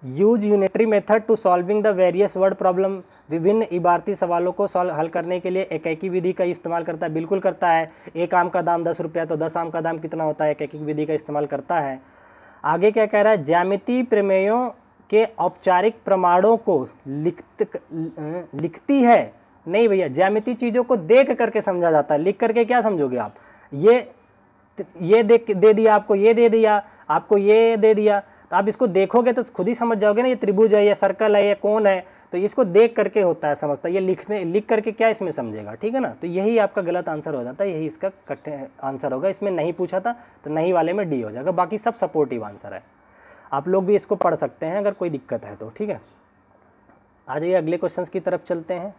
use unitary method to solving the various word problem, विभिन्न इबारती सवालों को हल करने के लिए एकैकी विधि का इस्तेमाल करता है, बिल्कुल करता है। एक आम का दाम 10 रुपया, तो 10 आम का दाम कितना होता है, एकैकी विधि का इस्तेमाल करता है। आगे क्या कह रहा है, ज्यामितीय प्रमेयों के औपचारिक प्रमाणों को लिखती है, नहीं भैया, ज्यामितीय चीज़ों को देख करके समझा जाता है, लिख करके क्या समझोगे आप, ये दे दिया आपको, ये दे दिया आपको, ये दे दिया, तो आप इसको देखोगे तो खुद ही समझ जाओगे ना, ये त्रिभुज है, ये सर्कल है, ये कोण है, तो इसको देख करके होता है समझता है, ये लिख करके क्या इसमें समझेगा, ठीक है ना। तो यही आपका गलत आंसर हो जाता है, यही इसका कठिन आंसर होगा। इसमें नहीं पूछा था तो नहीं वाले में डी हो जाएगा, बाकी सब सपोर्टिव आंसर है। आप लोग भी इसको पढ़ सकते हैं अगर कोई दिक्कत है तो, ठीक है। आ जाइए अगले क्वेश्चन की तरफ चलते हैं।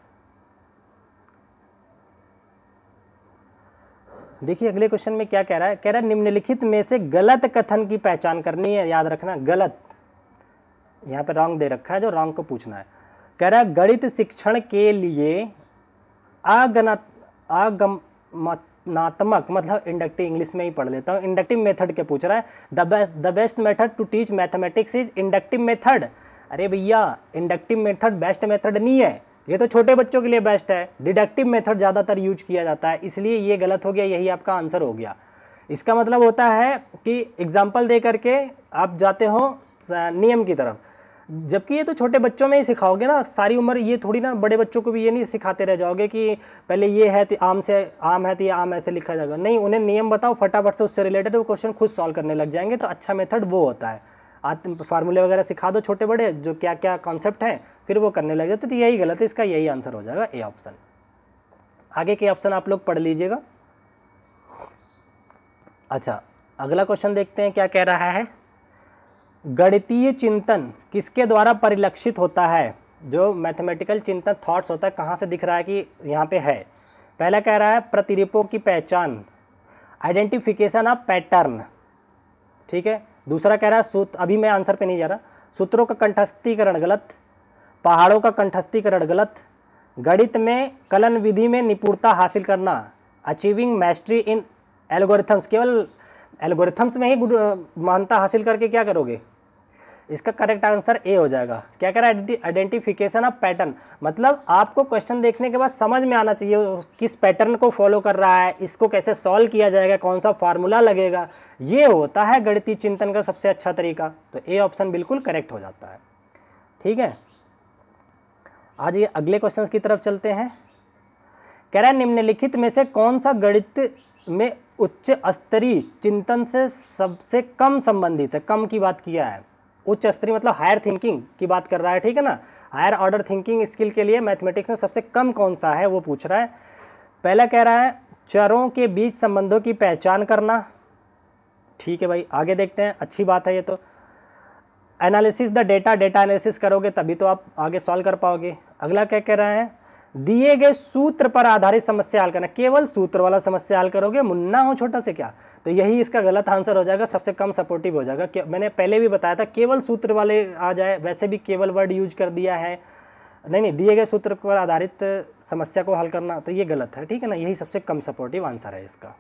देखिए अगले क्वेश्चन में क्या कह रहा है, कह रहा है निम्नलिखित में से गलत कथन की पहचान करनी है, याद रखना गलत, यहाँ पे रॉन्ग दे रखा है, जो रॉन्ग को पूछना है। कह रहा है गणित शिक्षण के लिए आगमनात्मक मतलब इंडक्टिव, इंग्लिश में ही पढ़ लेता हूँ, इंडक्टिव मेथड के पूछ रहा है। The best method to teach mathematics is inductive method. अरे भैया इंडक्टिव मेथड बेस्ट मेथड नहीं है, ये तो छोटे बच्चों के लिए बेस्ट है, डिडक्टिव मेथड ज़्यादातर यूज किया जाता है, इसलिए ये गलत हो गया, यही आपका आंसर हो गया। इसका मतलब होता है कि एग्जाम्पल दे करके आप जाते हो नियम की तरफ, जबकि ये तो छोटे बच्चों में ही सिखाओगे ना, सारी उम्र ये थोड़ी ना, बड़े बच्चों को भी ये नहीं सिखाते रह जाओगे कि पहले ये है तो आम से आम है तो ये आम ऐसे लिखा जाएगा, नहीं, उन्हें नियम बताओ, फटाफट से उससे रिलेटेड वो क्वेश्चन खुद सॉल्व करने लग जाएंगे। तो अच्छा मेथड वो होता है, आज फार्मूले वगैरह सिखा दो छोटे बड़े जो क्या क्या कॉन्सेप्ट है, फिर वो करने लग जाते, तो यही गलत है, इसका यही आंसर हो जाएगा ए ऑप्शन। आगे के ऑप्शन आप लोग पढ़ लीजिएगा। अच्छा, अगला क्वेश्चन देखते हैं क्या कह रहा है। गणितीय चिंतन किसके द्वारा परिलक्षित होता है? जो मैथमेटिकल चिंतन थॉट्स होता है, कहाँ से दिख रहा है कि यहाँ पे है? पहला कह रहा है प्रतिरूपों की पहचान, आइडेंटिफिकेशन ऑफ पैटर्न, ठीक है। दूसरा कह रहा है सूत्र, अभी मैं आंसर पे नहीं जा रहा, सूत्रों का कंठस्थीकरण गलत, पहाड़ों का कंठस्थीकरण गलत, गणित में कलन विधि में निपुणता हासिल करना, अचीविंग मैस्ट्री इन एल्गोरिथम्स, केवल एल्गोरिथम्स में ही महानता हासिल करके क्या करोगे? इसका करेक्ट आंसर ए हो जाएगा। क्या कह रहा है? आइडेंटिफिकेशन ऑफ पैटर्न, मतलब आपको क्वेश्चन देखने के बाद समझ में आना चाहिए किस पैटर्न को फॉलो कर रहा है, इसको कैसे सॉल्व किया जाएगा, कौन सा फार्मूला लगेगा, ये होता है गणितीय चिंतन का सबसे अच्छा तरीका। तो ए ऑप्शन बिल्कुल करेक्ट हो जाता है, ठीक है। आज ये अगले क्वेश्चन की तरफ चलते हैं। कह रहा है निम्नलिखित में से कौन सा गणित में उच्च स्तरीय चिंतन से सबसे कम संबंधित है? कम की बात किया है, उच्च स्तरीय मतलब हायर थिंकिंग की बात कर रहा है, ठीक है ना। हायर ऑर्डर थिंकिंग स्किल के लिए मैथमेटिक्स में सबसे कम कौन सा है वो पूछ रहा है। पहला कह रहा है चरों के बीच संबंधों की पहचान करना, ठीक है भाई, आगे देखते हैं, अच्छी बात है ये तो। Analysis the data, data analysis करोगे तभी तो आप आगे सॉल्व कर पाओगे। अगला क्या कह रहा है? दिए गए सूत्र पर आधारित समस्या हल करना, केवल सूत्र वाला समस्या हल करोगे, मुन्ना हो छोटा से क्या, तो यही इसका गलत आंसर हो जाएगा, सबसे कम सपोर्टिव हो जाएगा। मैंने पहले भी बताया था केवल सूत्र वाले आ जाए, वैसे भी केवल वर्ड यूज कर दिया है, नहीं, दिए गए सूत्र पर आधारित समस्या को हल करना, तो ये गलत है, ठीक है ना, यही सबसे कम सपोर्टिव आंसर है इसका।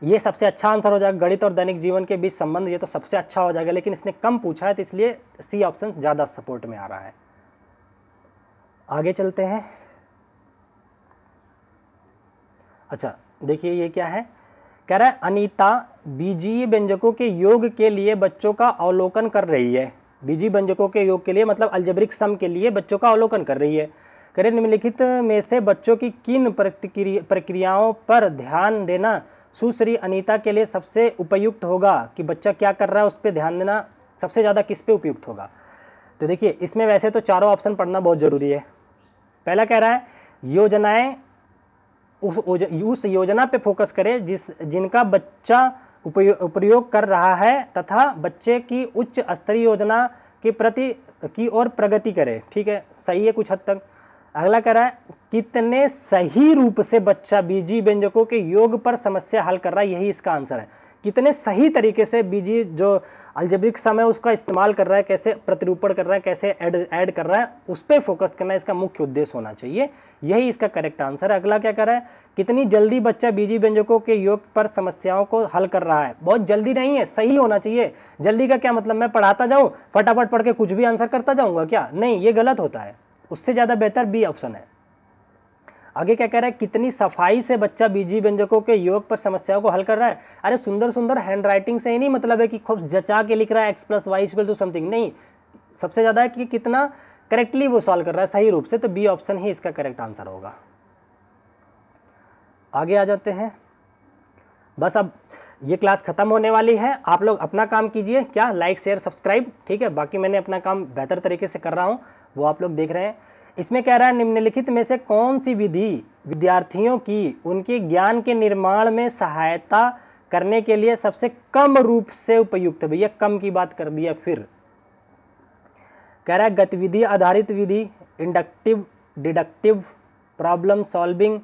ये सबसे अच्छा आंसर हो जाएगा, गणित और दैनिक जीवन के बीच संबंध, ये तो सबसे अच्छा हो जाएगा, लेकिन इसने कम पूछा है तो इसलिए सी ऑप्शन ज़्यादा सपोर्ट में आ रहा है। आगे चलते हैं। अच्छा देखिए ये क्या है, कह रहा है अनीता बीजीय व्यंजकों के योग के लिए बच्चों का अवलोकन कर रही है। बीजीय व्यंजकों के योग के लिए मतलब अलजेब्रिक सम के लिए बच्चों का अवलोकन कर रही है। कह रहे निम्नलिखित में से बच्चों की किन प्रक्रियाओं पर ध्यान देना सुश्री अनीता के लिए सबसे उपयुक्त होगा, कि बच्चा क्या कर रहा है उस पर ध्यान देना सबसे ज़्यादा किस पे उपयुक्त होगा। तो देखिए इसमें वैसे तो चारों ऑप्शन पढ़ना बहुत ज़रूरी है। पहला कह रहा है योजनाएं उस योजना पे फोकस करे जिनका बच्चा उपयोग कर रहा है तथा बच्चे की उच्च स्तरीय योजना के प्रति की ओर प्रगति करे, ठीक है, सही है कुछ हद तक। अगला कह रहा है कितने सही रूप से बच्चा बीजीय व्यंजकों के योग पर समस्या हल कर रहा है, यही इसका आंसर है। कितने सही तरीके से बीजीय जो अलजेब्रिक सम है उसका इस्तेमाल कर रहा है, कैसे प्रतिरूपण कर रहा है, कैसे ऐड कर रहा है, उस पर फोकस करना इसका मुख्य उद्देश्य होना चाहिए, यही इसका करेक्ट आंसर है। अगला क्या कर रहा है कितनी जल्दी बच्चा बीजीय व्यंजकों के योग पर समस्याओं को हल कर रहा है, बहुत जल्दी नहीं है, सही होना चाहिए। जल्दी का क्या मतलब मैं पढ़ाता जाऊँ फटाफट पढ़ के कुछ भी आंसर करता जाऊँगा क्या, नहीं, ये गलत होता है, उससे ज़्यादा बेहतर बी ऑप्शन है। आगे क्या कह रहा है कितनी सफाई से बच्चा बीजीय व्यंजकों के योग पर समस्याओं को हल कर रहा है। अरे सुंदर सुंदर हैंड राइटिंग से ही नहीं मतलब है कि खूब जचा के लिख रहा है x + y = समथिंग, नहीं, सबसे ज़्यादा है कि कितना करेक्टली वो सॉल्व कर रहा है सही रूप से, तो बी ऑप्शन ही इसका करेक्ट आंसर होगा। आगे आ जाते हैं, बस अब ये क्लास खत्म होने वाली है, आप लोग अपना काम कीजिए, क्या लाइक शेयर सब्सक्राइब, ठीक है, बाकी मैंने अपना काम बेहतर तरीके से कर रहा हूँ वो आप लोग देख रहे हैं। इसमें कह रहा है निम्नलिखित में से कौन सी विधि विद्यार्थियों की उनके ज्ञान के निर्माण में सहायता करने के लिए सबसे कम रूप से उपयुक्त है। भैया कम की बात कर दिया, फिर कह रहा है गतिविधि आधारित विधि, इंडक्टिव, डिडक्टिव, प्रॉब्लम सॉल्विंग,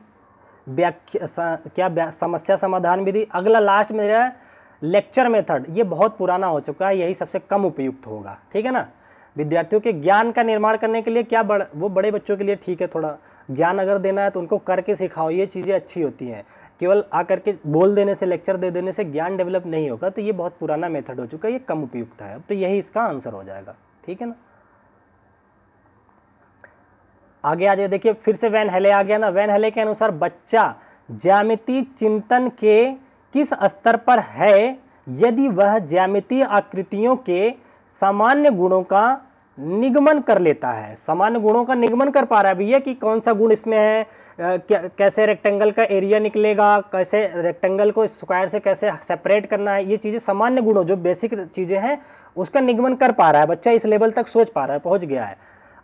समस्या समाधान विधि। अगला लास्ट में है लेक्चर मेथड, ये बहुत पुराना हो चुका है, यही सबसे कम उपयुक्त होगा, ठीक है ना। विद्यार्थियों के ज्ञान का निर्माण करने के लिए क्या वो बड़े बच्चों के लिए ठीक है, थोड़ा ज्ञान अगर देना है तो उनको करके सिखाओ, ये चीज़ें अच्छी होती हैं, केवल आकर के बोल देने से लेक्चर दे देने से ज्ञान डेवलप नहीं होगा, तो ये बहुत पुराना मेथड हो चुका है, ये कम उपयुक्त है, अब तो यही इसका आंसर हो जाएगा, ठीक है ना। आगे आ जाए, देखिए फिर से वैन हेले आ गया ना। वैन हेले के अनुसार बच्चा ज्यामिति चिंतन के किस स्तर पर है यदि वह ज्यामितीय आकृतियों के सामान्य गुणों का निगमन कर लेता है। सामान्य गुणों का निगमन कर पा रहा है भैया कि कौन सा गुण इसमें है, कैसे रेक्टेंगल का एरिया निकलेगा, कैसे रेक्टेंगल को स्क्वायर से कैसे सेपरेट करना है, ये चीज़ें सामान्य गुणों जो बेसिक चीज़ें हैं उसका निगमन कर पा रहा है। बच्चा इस लेवल तक सोच पा रहा है, पहुंच गया है।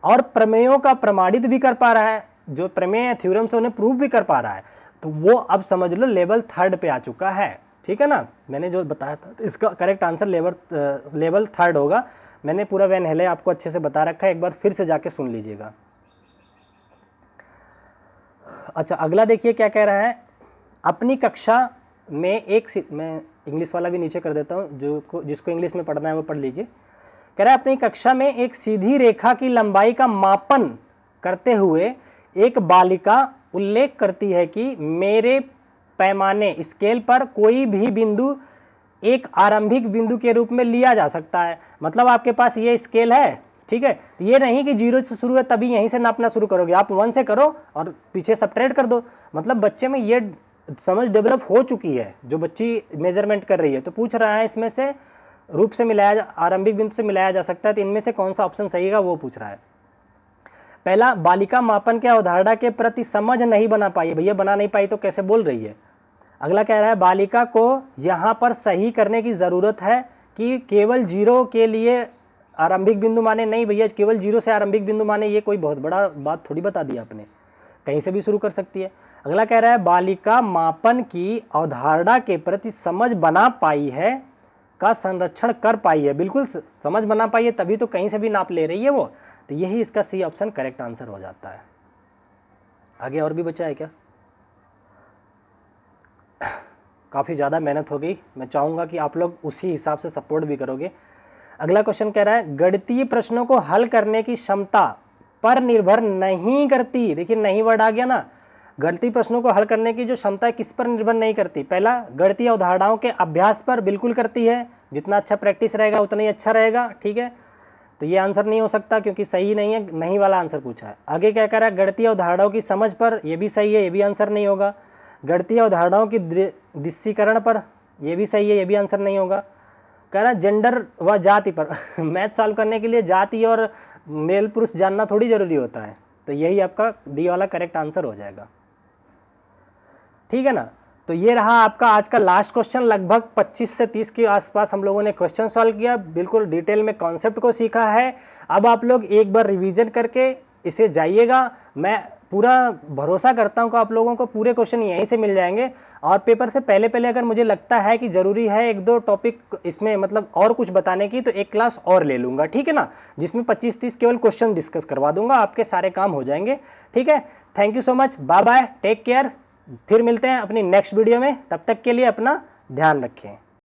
और प्रमेयों का प्रमाणित भी कर पा रहा है, जो प्रमेय है थ्योरम से उन्हें प्रूव भी कर पा रहा है। तो वो अब समझ लो लेवल 3 पे आ चुका है। ठीक है ना, मैंने जो बताया था इसका करेक्ट आंसर लेवल 3 होगा। मैंने पूरा वैन हेले आपको अच्छे से बता रखा है, एक बार फिर से जाके सुन लीजिएगा। अच्छा, अगला देखिए क्या कह रहा है। अपनी कक्षा में मैं इंग्लिश वाला भी नीचे कर देता हूँ, जिसको इंग्लिश में पढ़ना है वो पढ़ लीजिए। कह रहा है अपनी कक्षा में एक सीधी रेखा की लंबाई का मापन करते हुए एक बालिका उल्लेख करती है कि मेरे पैमाने स्केल पर कोई भी बिंदु एक आरंभिक बिंदु के रूप में लिया जा सकता है। मतलब आपके पास ये स्केल है, ठीक है, तो ये नहीं कि 0 से शुरू है तभी यहीं से नापना शुरू करोगे, आप 1 से करो और पीछे सब्ट्रैक्ट कर दो। मतलब बच्चे में ये समझ डेवलप हो चुकी है जो बच्ची मेजरमेंट कर रही है। तो पूछ रहा है इसमें से रूप से मिलाया, आरंभिक बिंदु से मिलाया जा सकता है, तो इनमें से कौन सा ऑप्शन सही है वो पूछ रहा है। पहला, बालिका मापन के अवधारणा के प्रति समझ नहीं बना पाई। भैया बना नहीं पाई तो कैसे बोल रही है। अगला कह रहा है बालिका को यहाँ पर सही करने की ज़रूरत है कि केवल 0 के लिए आरंभिक बिंदु माने। नहीं भैया, केवल 0 से आरंभिक बिंदु माने ये कोई बहुत बड़ा बात थोड़ी बता दी आपने, कहीं से भी शुरू कर सकती है। अगला कह रहा है बालिका मापन की अवधारणा के प्रति समझ बना पाई है का संरक्षण कर पाई है। बिल्कुल समझ बना पाई है तभी तो कहीं से भी नाप ले रही है वो। तो यही इसका सी ऑप्शन करेक्ट आंसर हो जाता है। आगे और भी बचा है क्या? काफ़ी ज़्यादा मेहनत हो गई, मैं चाहूँगा कि आप लोग उसी हिसाब से सपोर्ट भी करोगे। अगला क्वेश्चन कह रहा है गणितीय प्रश्नों को हल करने की क्षमता पर निर्भर नहीं करती। देखिए नहीं वर्ड आ गया ना। गणितीय प्रश्नों को हल करने की जो क्षमता है किस पर निर्भर नहीं करती। पहला, गणितीय अवधारणाओं के अभ्यास पर बिल्कुल करती है, जितना अच्छा प्रैक्टिस रहेगा उतना ही अच्छा रहेगा। ठीक है, तो ये आंसर नहीं हो सकता क्योंकि सही नहीं है, नहीं वाला आंसर पूछा है। आगे क्या कह रहा है गणितीय अवधारणाओं की समझ पर, ये भी सही है, ये भी आंसर नहीं होगा। गणितीय अवधारणाओं की दृश्यीकरण पर, ये भी सही है, ये भी आंसर नहीं होगा। कह रहा है जेंडर व जाति पर मैथ सॉल्व करने के लिए जाति और मेल पुरुष जानना थोड़ी जरूरी होता है। तो यही आपका डी वाला करेक्ट आंसर हो जाएगा। ठीक है ना, तो ये रहा आपका आज का लास्ट क्वेश्चन। लगभग 25 से 30 के आसपास हम लोगों ने क्वेश्चन सॉल्व किया, बिल्कुल डिटेल में कॉन्सेप्ट को सीखा है। अब आप लोग एक बार रिवीजन करके इसे जाइएगा। मैं पूरा भरोसा करता हूँ कि आप लोगों को पूरे क्वेश्चन यहीं से मिल जाएंगे। और पेपर से पहले अगर मुझे लगता है कि ज़रूरी है 1-2 टॉपिक इसमें मतलब और कुछ बताने की, तो एक क्लास और ले लूँगा। ठीक है ना, जिसमें 25-30 केवल क्वेश्चन डिस्कस करवा दूंगा, आपके सारे काम हो जाएंगे। ठीक है, thank you so much, bye bye, take care. फिर मिलते हैं अपनी नेक्स्ट वीडियो में, तब तक के लिए अपना ध्यान रखें।